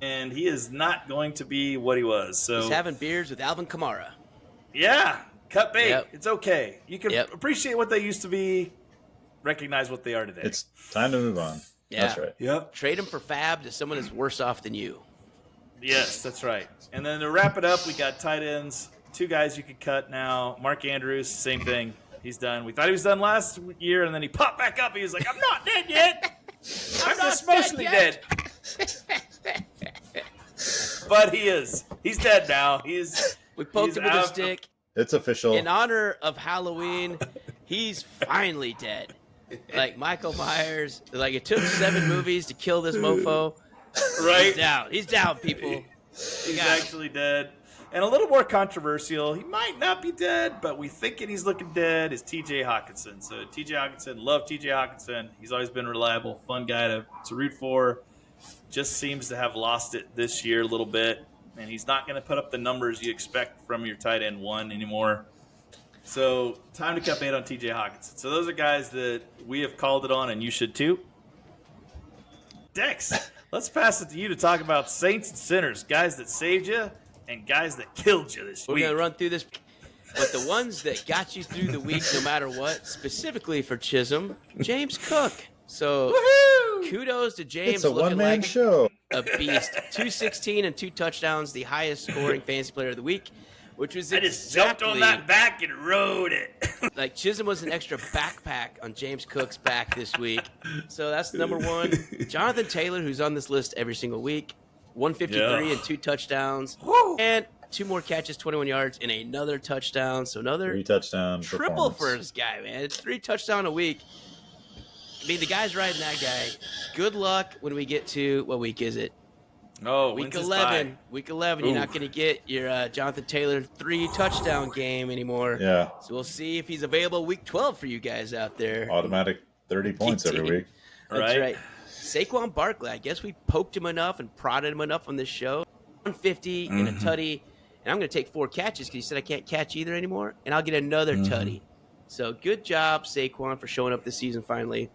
and he is not going to be what he was. So He's having beers with Alvin Kamara. yeah, cut bait. Yep. It's okay. You can Yep. appreciate what they used to be, recognize what they are today. It's time to move on. Yeah. That's right. Yep. Trade him for Fab to someone who's worse off than you. Yes, that's right. And then to wrap it up, we got tight ends. 2 guys you could cut now. Mark Andrews, same thing. He's done. We thought he was done last year, and then he popped back up. He was like, I'm not dead yet. I'm just mostly dead. But he is. He's dead now. We poked him with a stick. It's official. In honor of Halloween, he's finally dead. Like Michael Myers. Like it took 7 movies to kill this mofo. Right? He's down. He's down, people. He's actually dead. And a little more controversial, he might not be dead, but we thinking he's looking dead, is TJ Hawkinson. So TJ Hawkinson, love TJ Hawkinson. He's always been reliable, fun guy to root for. Just seems to have lost it this year a little bit. And he's not going to put up the numbers you expect from your tight end 1 anymore. So time to cut bait on TJ Hawkinson. So those are guys that we have called it on, and you should too. Dex, let's pass it to you to talk about saints and sinners, guys that saved you and guys that killed you this We're week. going to run through this. But the ones that got you through the week no matter what, specifically for Chisholm, James Cook. So kudos to James. It's a looking one-man like show. a beast. 216 and 2 touchdowns, the highest scoring fantasy player of the week, which was I just jumped on that back and rode it. like Chisholm was an extra backpack on James Cook's back this week. So that's number 1. Jonathan Taylor, who's on this list every single week, 153 and 2 touchdowns. Woo. And 2 more catches, 21 yards, and another touchdown. So another 3 touchdown triple performance. for this guy, man. 3 touchdown a week. I mean, the guy's riding that guy. Good luck when we get to, what week is it? Oh, Week when's this 11. bye? Week 11, you're not going to get your Jonathan Taylor 3 touchdown game anymore. Yeah. So we'll see if he's available week 12 for you guys out there. Automatic 30 points every week. That's right. Saquon Barkley, I guess we poked him enough and prodded him enough on this show. 150 and a tutty. And I'm going to take 4 catches because he said I can't catch either anymore. And I'll get another tutty. So good job, Saquon, for showing up this season finally.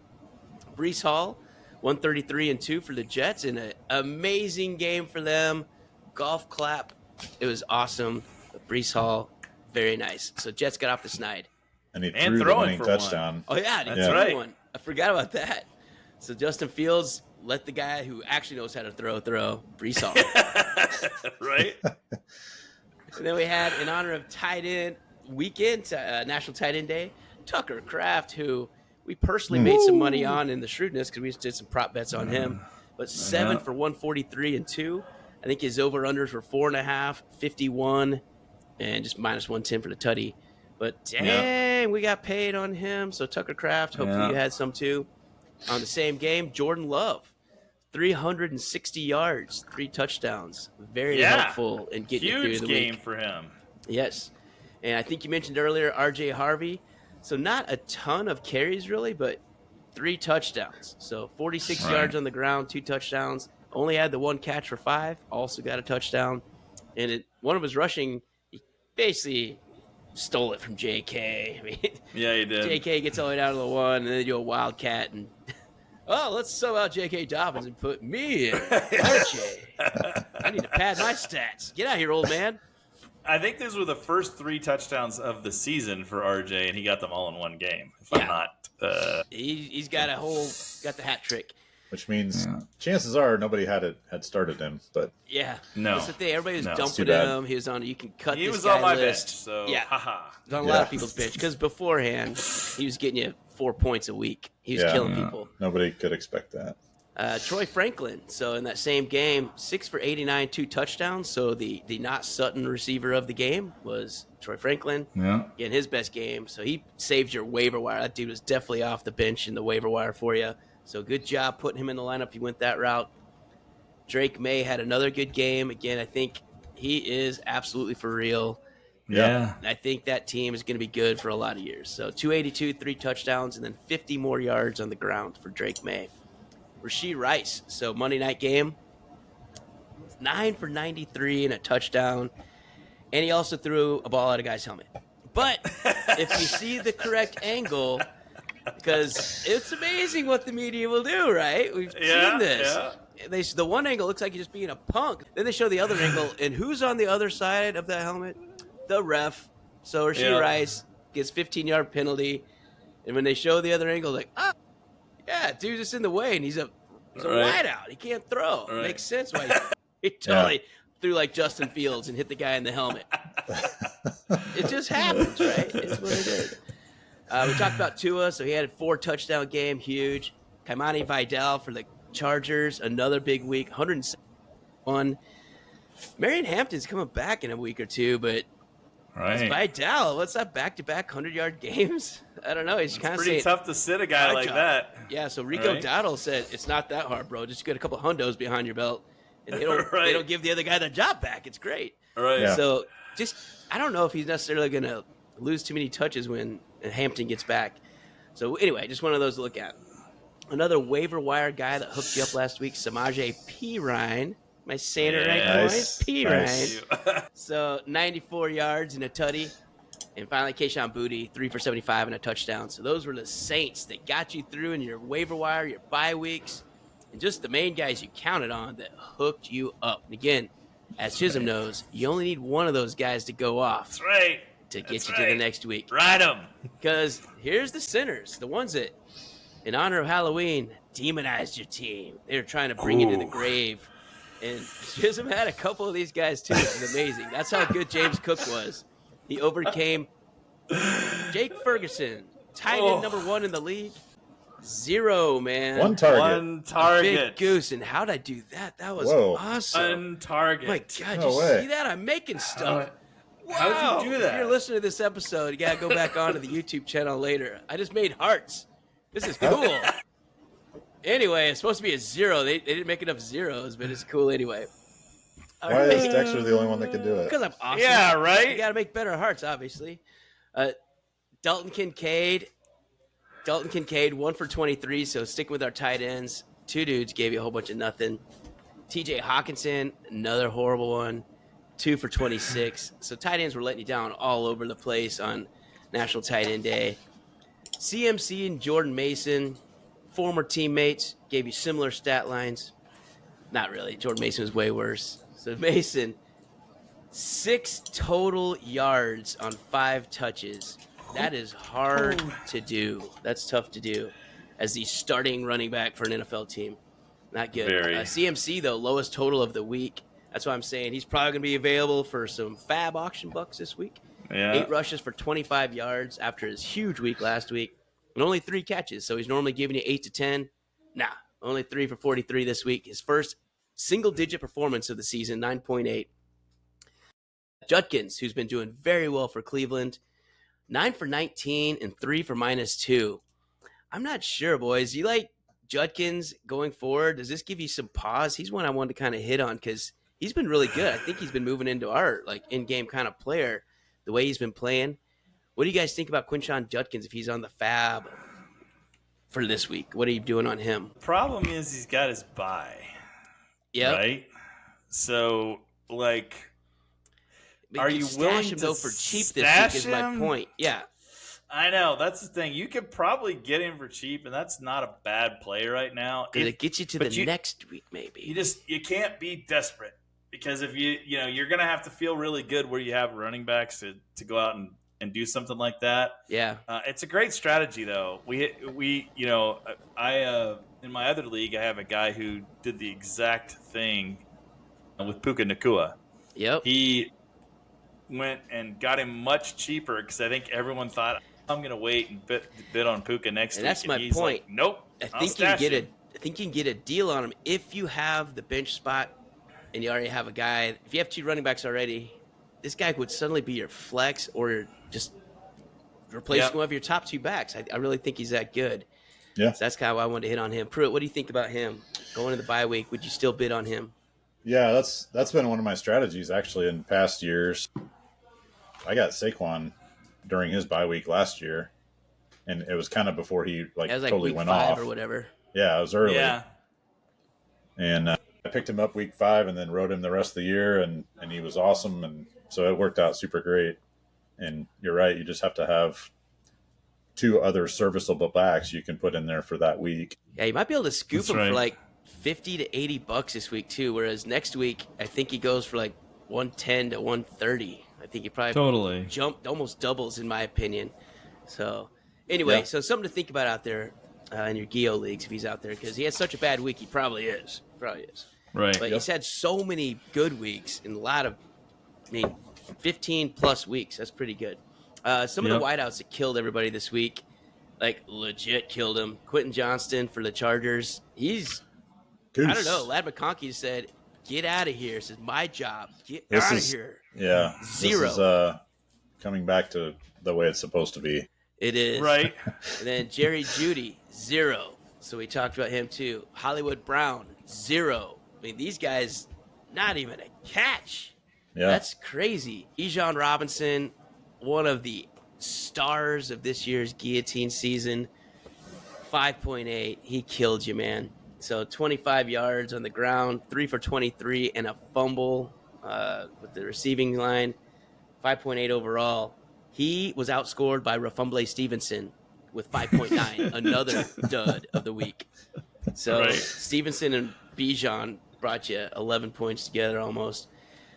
Breece Hall, 133 and 2 for the Jets in an amazing game for them. Golf clap. It was awesome. But Breece Hall, very nice. So Jets got off the snide. And he And threw the throwing winning for touchdown. Oh, yeah. That's That's right. one. I forgot about that. So Justin Fields let the guy who actually knows how to throw. Breece Hall. Right? And then we had, in honor of tight end weekend, National Tight End Day, Tucker Kraft, who we personally made some money on in the Shrewdness because we did some prop bets on him. But 7 for 143 and 2. I think his over-unders were 4.5, 51, and just minus 110 for the tutty. But dang, we got paid on him. So Tucker Kraft, hopefully you had some too. On the same game, Jordan Love, 360 yards, 3 touchdowns. Very helpful in getting you through Huge the game week. for him. Yes. And I think you mentioned earlier RJ Harvey. So not a ton of carries really, but 3 touchdowns. So 46 yards on the ground, 2 touchdowns. Only had the 1 catch for 5. Also got a touchdown. And one of his rushing, he basically stole it from JK. I mean, Yeah, he did. JK gets all the way down to the 1, and then they do a wildcat. And, oh, let's sub out JK Dobbins and put me in. RJ. I need to pad my stats. Get out here, old man. I think these were the first 3 touchdowns of the season for RJ, and he got them all in one game. If I'm not, He's got got the hat trick. Which means chances are nobody had started him. But Yeah. No. That's the thing. Everybody was too dumping bad. him. He was on. You can cut. he this was guy on my list. bench. So Yeah. haha. He was on a lot of people's bench because beforehand he was getting you 4 points a week. He was killing people. nobody could expect that. Troy Franklin. So in that same game, 6 for 89, 2 touchdowns. So the not Sutton receiver of the game was Troy Franklin. Yeah. In his best game. So he saved your waiver wire. That dude was definitely off the bench in the waiver wire for you. So good job putting him in the lineup. He went that route. Drake May had another good game. Again, I think he is absolutely for real. Yeah. I think that team is going to be good for a lot of years. So 282, 3 touchdowns, and then 50 more yards on the ground for Drake May. Rashee Rice, so Monday night game, 9 for 93 and a touchdown. And he also threw a ball at a guy's helmet. But if you see the correct angle, because it's amazing what the media will do, right? We've seen this. Yeah. The one angle looks like he's just being a punk. Then they show the other angle, and who's on the other side of that helmet? The ref. So Rashee Rice gets 15-yard penalty. And when they show the other angle, like, dude's just in the way, and he's a wideout. He can't throw. Right. Makes sense why he totally threw like Justin Fields and hit the guy in the helmet. It just happens, right? It's what it is. We talked about Tua, so he had a 4-touchdown game, huge. Kaimani Vidal for the Chargers, another big week, 101. Marion Hampton's coming back in a week or two, but Vidal, what's that back-to-back 100-yard games? I don't know. He's kind of pretty tough to sit a guy like that. Yeah, so Rico Dowdle said, it's not that hard, bro. Just get a couple hundos behind your belt, and they don't give the other guy the job back. It's great. Right. Yeah. So just I don't know if he's necessarily going to lose too many touches when Hampton gets back. So anyway, just one of those to look at. Another waiver wire guy that hooked you up last week, Samaje Perine. Am I saying it right, boys? Perine. So 94 yards and a tutty. And finally, Kayshon Boutte, 3 for 75 and a touchdown. So those were the Saints that got you through in your waiver wire, your bye weeks, and just the main guys you counted on that hooked you up. And again, as Chisholm knows, you only need one of those guys to go off. That's right. To get you to the next week. Ride them. Because here's the sinners, the ones that, in honor of Halloween, demonized your team. They were trying to bring you to the grave. And Chisholm had a couple of these guys, too, which is amazing. That's how good James Cook was. He overcame Jake Ferguson, tight end number 1 in the league. 0, man. One target. One target. Big goose. And how'd I do that? That was awesome. One target. My God, you see that? I'm making stuff. Wow. How did you do that? If you're listening to this episode, you got to go back onto the YouTube channel later. I just made hearts. This is cool. Anyway, it's supposed to be a 0. They didn't make enough zeros, but it's cool anyway. Why is Dexter the only one that can do it? Because I'm awesome. Yeah, right? You got to make better hearts, obviously. Dalton Kincaid, 1 for 23, so sticking with our tight ends. 2 dudes gave you a whole bunch of nothing. TJ Hawkinson, another horrible one. 2 for 26. So tight ends were letting you down all over the place on National Tight End Day. CMC and Jordan Mason, former teammates, gave you similar stat lines. Not really. Jordan Mason was way worse. So Mason, 6 total yards on 5 touches. That is hard to do. That's tough to do as the starting running back for an NFL team. Not good. CMC, though, lowest total of the week. That's why I'm saying he's probably going to be available for some fab auction bucks this week. Yeah. 8 rushes for 25 yards after his huge week last week. And only 3 catches, so he's normally giving you 8 to 10. Nah, only 3 for 43 this week. His first single-digit performance of the season, 9.8. Judkins, who's been doing very well for Cleveland, 9 for 19 and 3 for -2. I'm not sure, boys. You like Judkins going forward? Does this give you some pause? He's one I wanted to kind of hit on because he's been really good. I think he's been moving into our in-game kind of player, the way he's been playing. What do you guys think about Quinshon Judkins if he's on the fab for this week? What are you doing on him? Problem is he's got his bye. Yeah. Right? So, are you willing him, to though, for cheap this week is my point. Yeah. I know. That's the thing. You could probably get him for cheap, and that's not a bad play right now. Because it gets you to the next week, maybe. You can't be desperate. Because if you're going to have to feel really good where you have running backs to go out and do something like that. Yeah. It's a great strategy, though. I in my other league, I have a guy who did the exact thing with Puka Nacua. Yep. He went and got him much cheaper because I think everyone thought, I'm going to wait and bid on Puka next week. That's my point. Like, nope. I think you can get a deal on him if you have the bench spot and you already have a guy. If you have 2 running backs already, this guy would suddenly be your flex or just replacing one of your top 2 backs. I really think he's that good. Yeah. So that's kind of why I wanted to hit on him. Pruitt, what do you think about him? Going into the bye week, would you still bid on him? Yeah, that's been one of my strategies actually in past years. I got Saquon during his bye week last year, and it was kind of before he like totally week went 5 off or whatever. Yeah, it was early. Yeah. And I picked him up week 5 and then rode him the rest of the year, and he was awesome, and so it worked out super great. And you're right, you just have to have 2 other serviceable backs you can put in there for that week. Yeah, you might be able to scoop him for like $50 to $80 this week too. Whereas next week, I think he goes for like 110 to 130. I think he probably jumped, almost doubles in my opinion. So anyway, so something to think about out there in your Geo leagues if he's out there, because he had such a bad week. He probably is. Right. But he's had so many good weeks and a lot of, 15 plus weeks. That's pretty good. Some of the wideouts that killed everybody this week, like legit killed him. Quentin Johnston for the Chargers. He's, I don't know. Ladd McConkey said, "Get out of here." This is my job. Get out of here. Yeah. 0. This is coming back to the way it's supposed to be. It is. Right. And then Jerry Jeudy, 0. So we talked about him too. Hollywood Brown, 0. These guys, not even a catch. Yeah. That's crazy. Bijan Robinson, one of the stars of this year's Guillotine season, 5.8. He killed you, man. So 25 yards on the ground, 3 for 23, and a fumble with the receiving line, 5.8 overall. He was outscored by Rafumble Stevenson with 5.9, another dud of the week. So Stevenson and Bijan brought you 11 points together almost.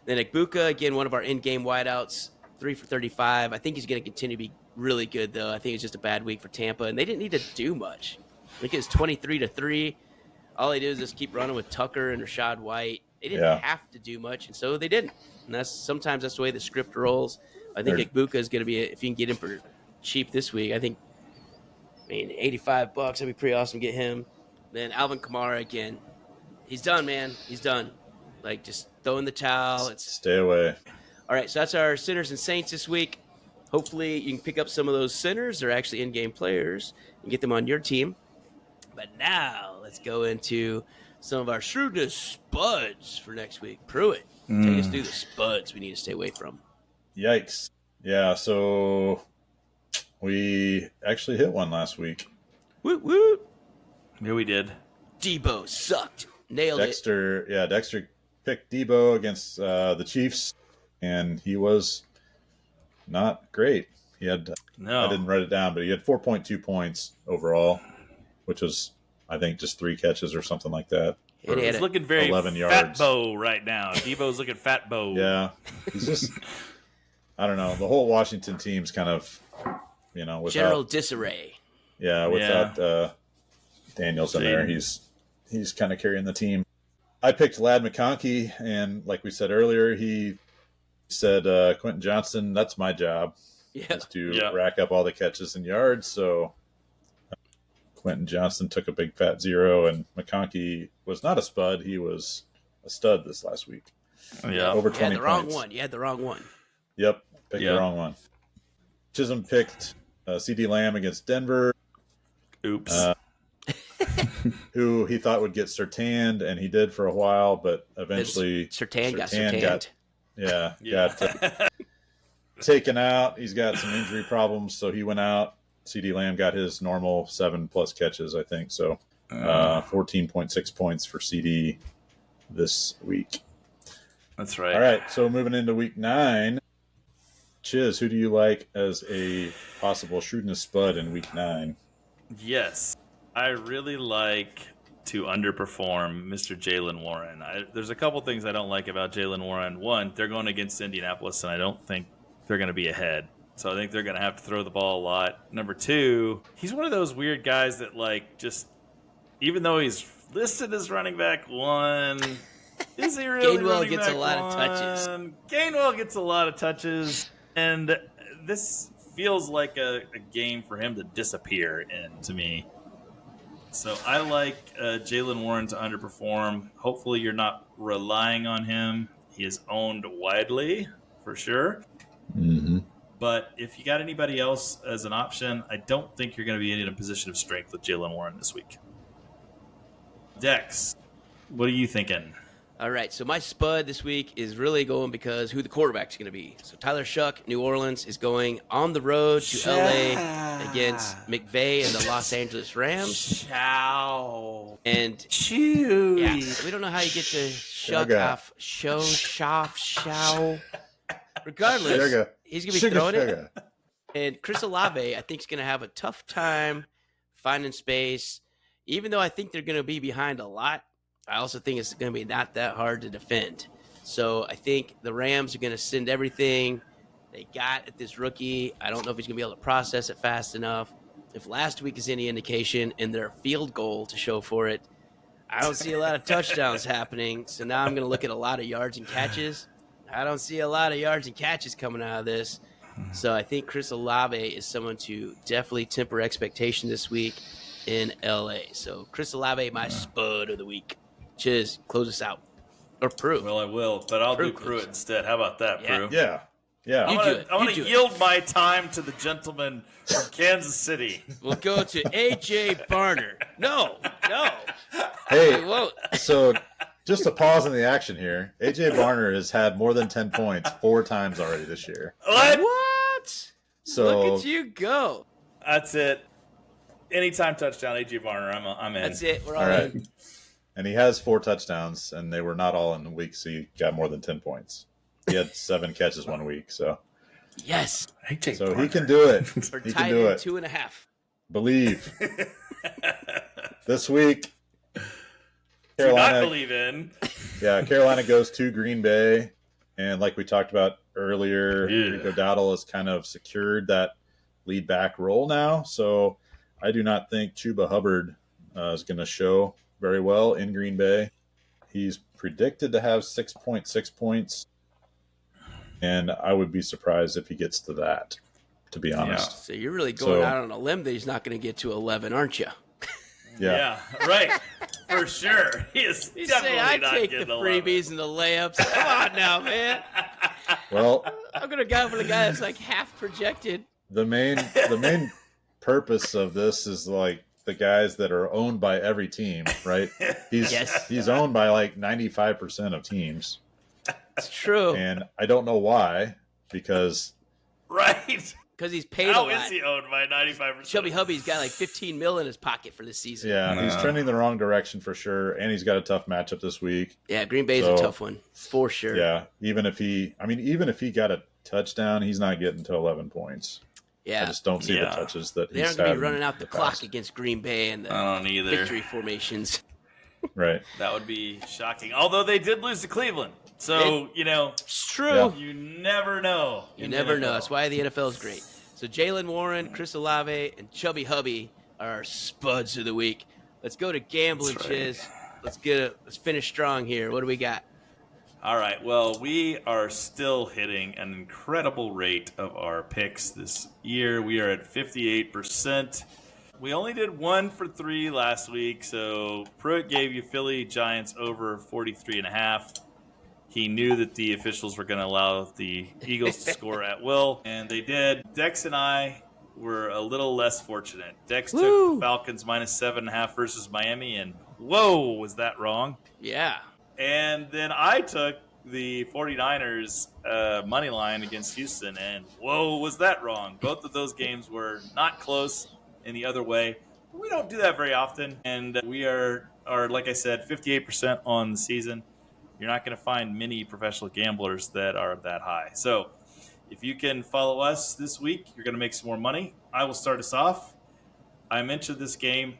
Then Igbuka, again, one of our in-game wideouts, 3 for 35. I think he's going to continue to be really good, though. I think it's just a bad week for Tampa, and they didn't need to do much. I think it was 23-3. All they did was just keep running with Tucker and Rashad White. They didn't have to do much, and so they didn't. And sometimes that's the way the script rolls. I think Igbuka is going to be, if you can get him for cheap this week, $85, that'd be pretty awesome to get him. Then Alvin Kamara, again, he's done, man. He's done. Like, just throw in the towel. Stay away. All right, so that's our Sinners and Saints this week. Hopefully you can pick up some of those Sinners. They're actually in-game players and get them on your team. But now let's go into some of our Shrewdness spuds for next week. Pruitt, take us through the spuds we need to stay away from. Yikes. Yeah, so we actually hit one last week. Woot, woot. Yeah, we did. Debo sucked. Nailed it. Yeah, Dexter picked Debo against the Chiefs, and he was not great. He had, I didn't write it down, but he had 4.2 points overall, which was, I think, just 3 catches or something like that. He's looking very 11 fat yards. bow right now. Debo's looking fat bow. Yeah. He's just, I don't know. The whole Washington team's kind of, without general disarray. Yeah, without Daniels in there, he's kind of carrying the team. I picked Ladd McConkey, and like we said earlier, he said, Quentin Johnston, that's my job, is to rack up all the catches and yards. So Quentin Johnston took a big fat 0, and McConkey was not a spud. He was a stud this last week. Yeah, over 20 You had the wrong points. one. You had the wrong one. Yep, picked the wrong one. Chisholm picked C.D. Lamb against Denver. Oops. Who he thought would get Surtanned, and he did for a while, but eventually Surtan got Surtanned. Got taken out. He's got some injury problems, so he went out. C.D. Lamb got his normal 7+ catches, I think. So 14.6 points for C.D. this week. That's right. All right, so moving into week 9. Chiz, who do you like as a possible Shrewdness spud in week 9? Yes. I really like to underperform Mr. Jaylen Warren. There's a couple things I don't like about Jaylen Warren. One, they're going against Indianapolis, and I don't think they're going to be ahead. So I think they're going to have to throw the ball a lot. Number 2, he's one of those weird guys that, just, even though he's listed as running back 1, is he really Gainwell running gets back a lot of 1? touches. Gainwell gets a lot of touches, and this feels like a game for him to disappear in, to me. So I like Jaylen Warren to underperform. Hopefully you're not relying on him. He is owned widely, for sure. Mm-hmm. But if you got anybody else as an option, I don't think you're going to be in a position of strength with Jaylen Warren this week. Dex, what are you thinking? All right, so my spud this week is really going because who the quarterback's going to be. So Tyler Shuck, New Orleans, is going on the road to L.A. against McVay and the Los Angeles Rams. Ciao. And Chewy. yeah, we don't know how you get to Shuck off show. Regardless, he's going to be throwing it. And Chris Olave, I think, is going to have a tough time finding space. Even though I think they're going to be behind a lot, I also think it's going to be not that hard to defend. So I think the Rams are going to send everything they got at this rookie. I don't know if he's going to be able to process it fast enough. If last week is any indication and their field goal to show for it, I don't see a lot of touchdowns happening. So now I'm going to look at a lot of yards and catches. I don't see a lot of yards and catches coming out of this. So I think Chris Olave is someone to definitely temper expectation this week in L.A. So Chris Olave, my spud of the week. Chiz, close us out. Or Pruitt. Well, I will, but I'll do Pruitt instead. How about that, Pruitt? Yeah. I'm going to yield my time to the gentleman from Kansas City. We'll go to A.J. Barner. No. Hey, We won't. So just a pause in the action here. A.J. Barner has had more than 10 points 4 times already this year. What? So look at you go. That's it. Anytime touchdown, A.J. Barner, I'm in. That's it. We're all in. And he has 4 touchdowns, and they were not all in the week, so he got more than 10 points. He had 7 catches 1 week, so yes. So he can do it. We're He tied can do in it. 2.5. Believe. This week, Do not believe in. Yeah, Carolina goes to Green Bay, and like we talked about earlier, Rico Dowdle has kind of secured that lead back role now. So I do not think Chuba Hubbard is going to show very well in Green Bay. He's predicted to have 6.6 points, and I would be surprised if he gets to that, to be honest. Yeah. So you're really going out on a limb that he's not going to get to 11, aren't you? Yeah, right. For sure. He is You definitely say I not take getting the 11. freebies and the layups. Come on now, man. Well, I'm going to go for the guy that's like half projected. the main purpose of this is like the guys that are owned by every team, right? He's owned by like 95% of teams. It's true. And I don't know why, because Right. Because he's paid a lot. How is he owned by 95%? Chubby Hubby's got like $15 million in his pocket for this season. yeah, he's trending the wrong direction for sure, and he's got a tough matchup this week. Yeah, Green Bay's a tough one for sure. Yeah, even if he got a touchdown, he's not getting to 11 points. Yeah, I just don't see the touches that they he's aren't going to had be running out the clock past. against Green Bay and the I don't either. victory formations. Right. That would be shocking. Although they did lose to Cleveland. So, It's true. you never know. You never know. That's why the NFL is great. So Jalen Warren, Chris Olave, and Chubby Hubby are our spuds of the week. Let's go to gambling, Chiz. Let's finish strong here. What do we got? All right. Well, we are still hitting an incredible rate of our picks this year. We are at 58%. We only did 1 for 3 last week, so Pruitt gave you Philly Giants over 43.5. He knew that the officials were going to allow the Eagles to score at will, and they did. Dex and I were a little less fortunate. Dex took the Falcons minus 7.5 versus Miami, and whoa, was that wrong? Yeah. And then I took the 49ers money line against Houston, and whoa, was that wrong? Both of those games were not close in the other way. We don't do that very often, and we are like I said, 58% on the season. You're not going to find many professional gamblers that are that high. So if you can follow us this week, you're going to make some more money. I will start us off. I mentioned this game.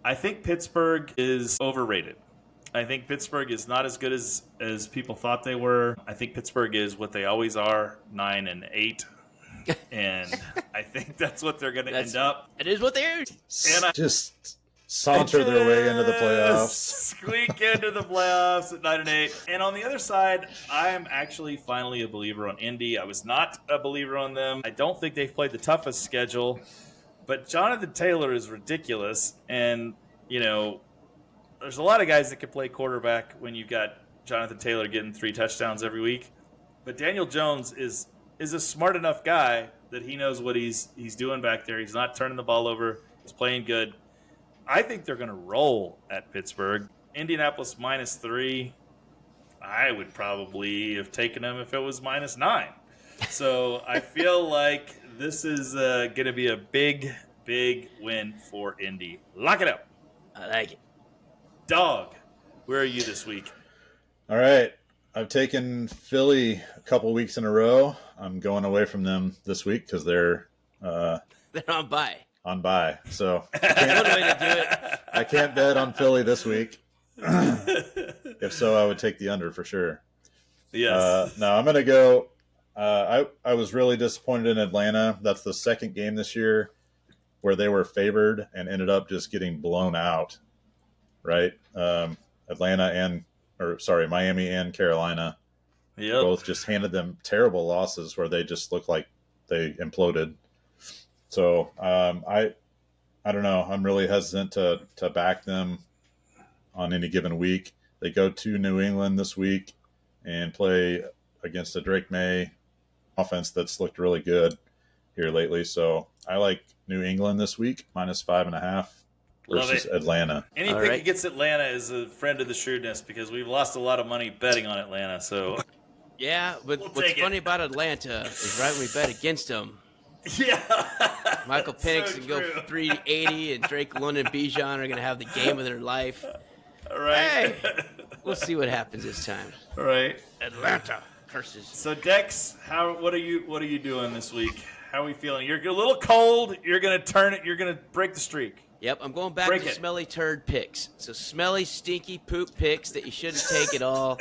I think Pittsburgh is overrated. I think Pittsburgh is not as good as people thought they were. I think Pittsburgh is what they always are, 9-8. And I think that's what they're going to end up. It is what they are. And Just saunter their way into the playoffs. Squeak into the playoffs at 9-8. And on the other side, I am actually finally a believer on Indy. I was not a believer on them. I don't think they've played the toughest schedule. But Jonathan Taylor is ridiculous. And, there's a lot of guys that can play quarterback when you've got Jonathan Taylor getting 3 touchdowns every week. But Daniel Jones is a smart enough guy that he knows what he's doing back there. He's not turning the ball over. He's playing good. I think they're going to roll at Pittsburgh. Indianapolis -3. I would probably have taken them if it was -9. So I feel like this is going to be a big, big win for Indy. Lock it up. I like it. Dog, where are you this week? All right. I've taken Philly a couple weeks in a row. I'm going away from them this week because they're on bye. On bye. So What a way to do it. I can't bet on Philly this week. If so, I would take the under for sure. Yes. No, I'm going to go. I was really disappointed in Atlanta. That's the second game this year where they were favored and ended up just getting blown out. Right? Miami and Carolina both just handed them terrible losses where they just looked like they imploded. So I don't know. I'm really hesitant to back them on any given week. They go to New England this week and play against a Drake May offense that's looked really good here lately. So I like New England this week, -5.5 versus Atlanta. Anything against Atlanta is a friend of the Shrewdness because we've lost a lot of money betting on Atlanta. So yeah, but what's funny about Atlanta is right when we bet against them. Yeah. Michael Penix can go for 380, and Drake London and Bijan are going to have the game of their life. All right. Hey, we'll see what happens this time. All right. Atlanta curses. So Dex, what are you doing this week? How are we feeling? You're a little cold. You're going to turn it. You're going to break the streak. Yep, I'm going back to smelly turd picks. So smelly, stinky poop picks that you shouldn't take at all.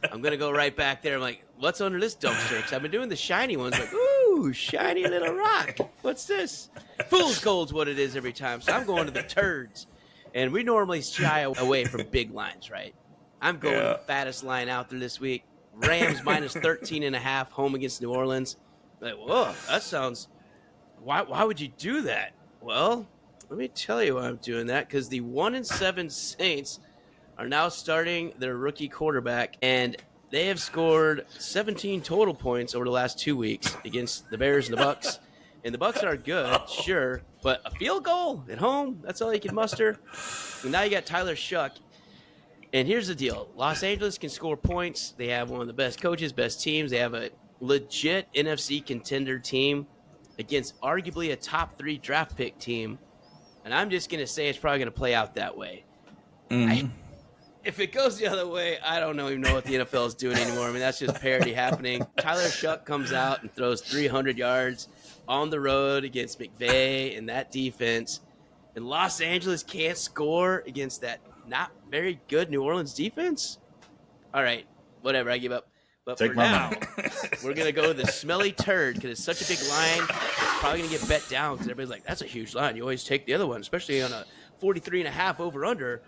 I'm going to go right back there. I'm like, what's under this dumpster? Because I've been doing the shiny ones. Like, ooh, shiny little rock. What's this? Fool's gold's what it is every time. So I'm going to the turds. And we normally shy away from big lines, right? I'm going the fattest line out there this week. Rams -13.5 home against New Orleans. Like, whoa, that sounds... Why would you do that? Well... let me tell you why I'm doing that, because the 1-7 Saints are now starting their rookie quarterback, and they have scored 17 total points over the last 2 weeks against the Bears and the Bucks. And the Bucks are good, sure, but a field goal at home, that's all you can muster. And now you got Tyler Shuck. And here's the deal. Los Angeles can score points. They have one of the best coaches, best teams. They have a legit NFC contender team against arguably a top 3 draft pick team. And I'm just going to say it's probably going to play out that way. If it goes the other way, I don't even know what the NFL is doing anymore. I mean, that's just parody happening. Tyler Shuck comes out and throws 300 yards on the road against McVay and that defense. And Los Angeles can't score against that not very good New Orleans defense? All right, whatever, I give up. But for now, we're going to go with the smelly turd because it's such a big line. It's probably going to get bet down because everybody's like, that's a huge line. You always take the other one, especially on a 43.5 over-under.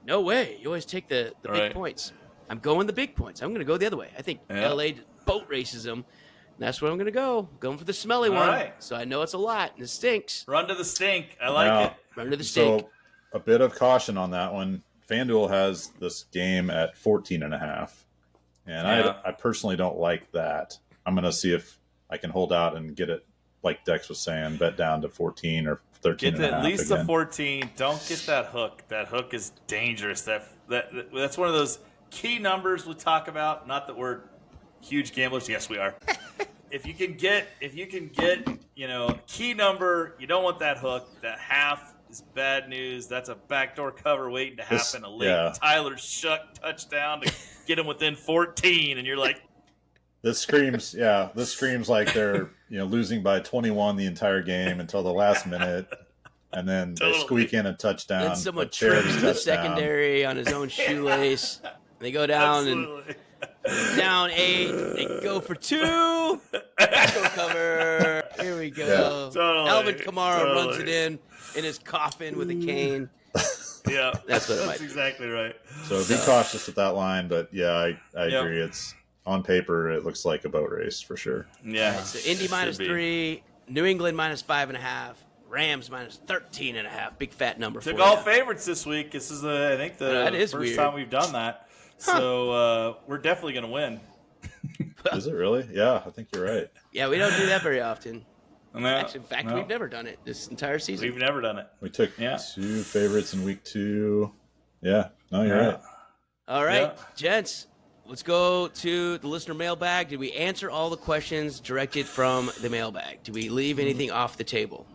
No way. You always take the big points. I'm going the big points. I'm going to go the other way. I think L.A. boat races them. And that's where I'm going to go. Going for the smelly one. Right. So I know it's a lot, and it stinks. Run to the stink. I like it. Run to the stink. So a bit of caution on that one. FanDuel has this game at 14.5. And I personally don't like that. I'm going to see if I can hold out and get it, like Dex was saying, bet down to 14 or 13. Get at least the 14. Don't get that hook. That hook is dangerous. That's one of those key numbers we talk about. Not that we're huge gamblers. Yes, we are. If you can get, key number, you don't want that hook. That half is bad news. That's a backdoor cover waiting to happen. A late Tyler Shuck touchdown to get him within 14, and you're like, this screams like they're losing by 21 the entire game until the last minute, and then they squeak in a touchdown. Then someone trips in the secondary on his own shoelace. They go down and down 8. They go for 2. Backdoor cover. Here we go. Yeah, totally, Alvin Kamara runs it in his coffin with a cane. Yeah, that's what it might That's exactly right. So be cautious with that line, but I agree. It's on paper, it looks like a boat race for sure. Yeah. Right, so Indy -3, New England -5.5, Rams -13.5. Big fat number. Took all favorites this week. This is I think the first time we've done that. So we're definitely going to win. Is it really? Yeah, I think you're right. Yeah, we don't do that very often. No, Actually, in fact, we've never done it this entire season. We've never done it. We took 2 favorites in week 2. Yeah, no, you're right. All right, gents, let's go to the listener mailbag. Did we answer all the questions directed from the mailbag? Did we leave anything off the table?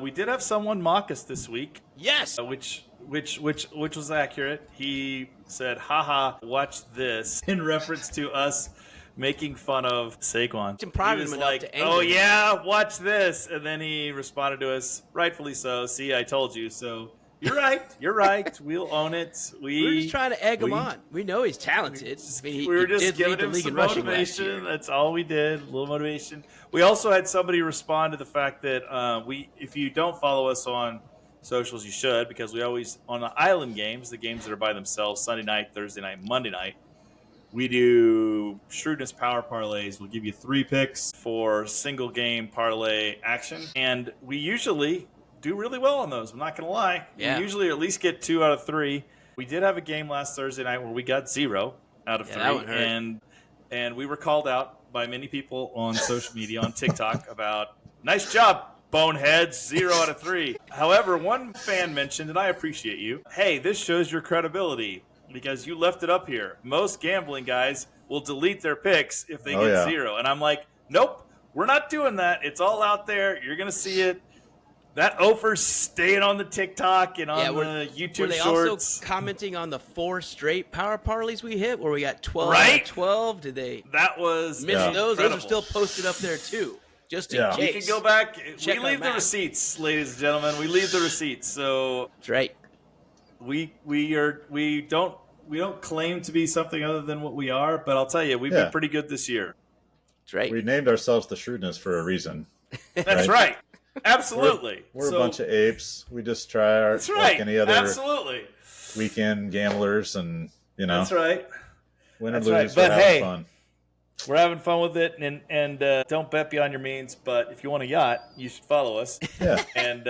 We did have someone mock us this week. Yes. Which was accurate. He said, haha, watch this, in reference to us making fun of Saquon. I'm proud He of was him enough like, to anger oh him. yeah, watch this. And then he responded to us, rightfully so. See, I told you. So you're right. We'll own it. We're just trying to egg him on. We know he's talented. We were just giving him some motivation. That's all we did. A little motivation. We also had somebody respond to the fact that if you don't follow us on socials, you should, because we always, on the island games, the games that are by themselves, Sunday night, Thursday night, Monday night, we do Shrewdness Power Parlays. We'll give you 3 picks for single game parlay action. And we usually do really well on those. I'm not going to lie. Yeah. We usually at least get 2 out of 3. We did have a game last Thursday night where we got 0 out of 3. That one hurt. And we were called out by many people on social media, on TikTok, about, nice job, boneheads, 0 out of 3. However, one fan mentioned, and I appreciate you, hey, this shows your credibility because you left it up here. Most gambling guys will delete their picks if they get 0. And I'm like, nope, we're not doing that. It's all out there. You're going to see it. That offer's staying on the TikTok and on the YouTube were they Shorts. Also commenting on the 4 straight power parlays we hit, where we got 12 Right? out of 12? Did they That was miss those? incredible. Those are still posted up there too, just in Yeah. case. You can go back. Check We leave our the math. receipts, ladies and gentlemen. We leave the receipts. So That's right. we don't claim to be something other than what we are, but I'll tell you, we've been pretty good this year. That's right. We named ourselves the Shrewdness for a reason. That's right. Absolutely. We're a bunch of apes. We just try our That's right. like any other Absolutely. weekend gamblers, and That's right. win or That's lose, right. But we're having hey, fun. We're having fun with it, and don't bet beyond your means. But if you want a yacht, you should follow us. Yeah. And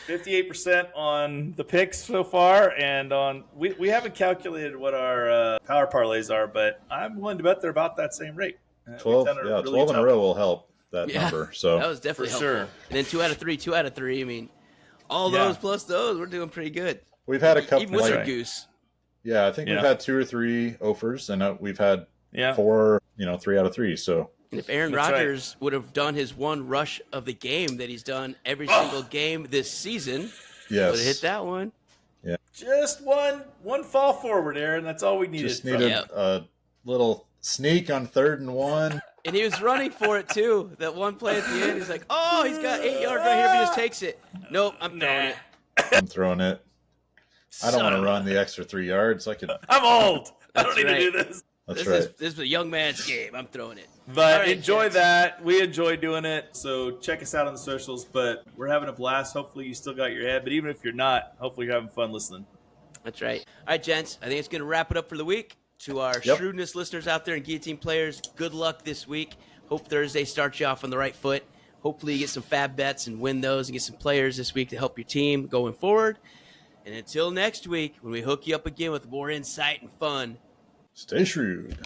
58% on the picks so far, and on we haven't calculated what our power parlays are, but I'm willing to bet they're about that same rate. 12 in a row will help that number. So that was definitely For helpful. sure. And then 2 out of 3, 2 out of 3. I mean, all those plus those, we're doing pretty good. we've had a couple. Even with your right. goose. Yeah, I think we've had 2 or 3 offers, and we've had 4, 3 out of 3. So And if Aaron That's Rodgers would have done his one rush of the game that he's done every single game this season, would have hit that one. Just one fall forward, Aaron. That's all we needed. just needed a little sneak on 3rd and 1. And he was running for it, too. That one play at the end, he's like, oh, he's got 8 yards right here if he just takes it. Nope, I'm throwing it. I'm throwing it. I don't want to run the extra 3 yards. I'm old. I don't That's need right. to do this. That's This right. is a young man's game. I'm throwing it. But All right, enjoy gents. that. We enjoy doing it. So check us out on the socials. But we're having a blast. Hopefully you still got your head. But even if you're not, hopefully you're having fun listening. That's right. All right, gents. I think it's going to wrap it up for the week. To our Shrewdness listeners out there and Guillotine players, good luck this week. Hope Thursday starts you off on the right foot. Hopefully you get some fab bets and win those and get some players this week to help your team going forward. And until next week, when we hook you up again with more insight and fun, Stay shrewd.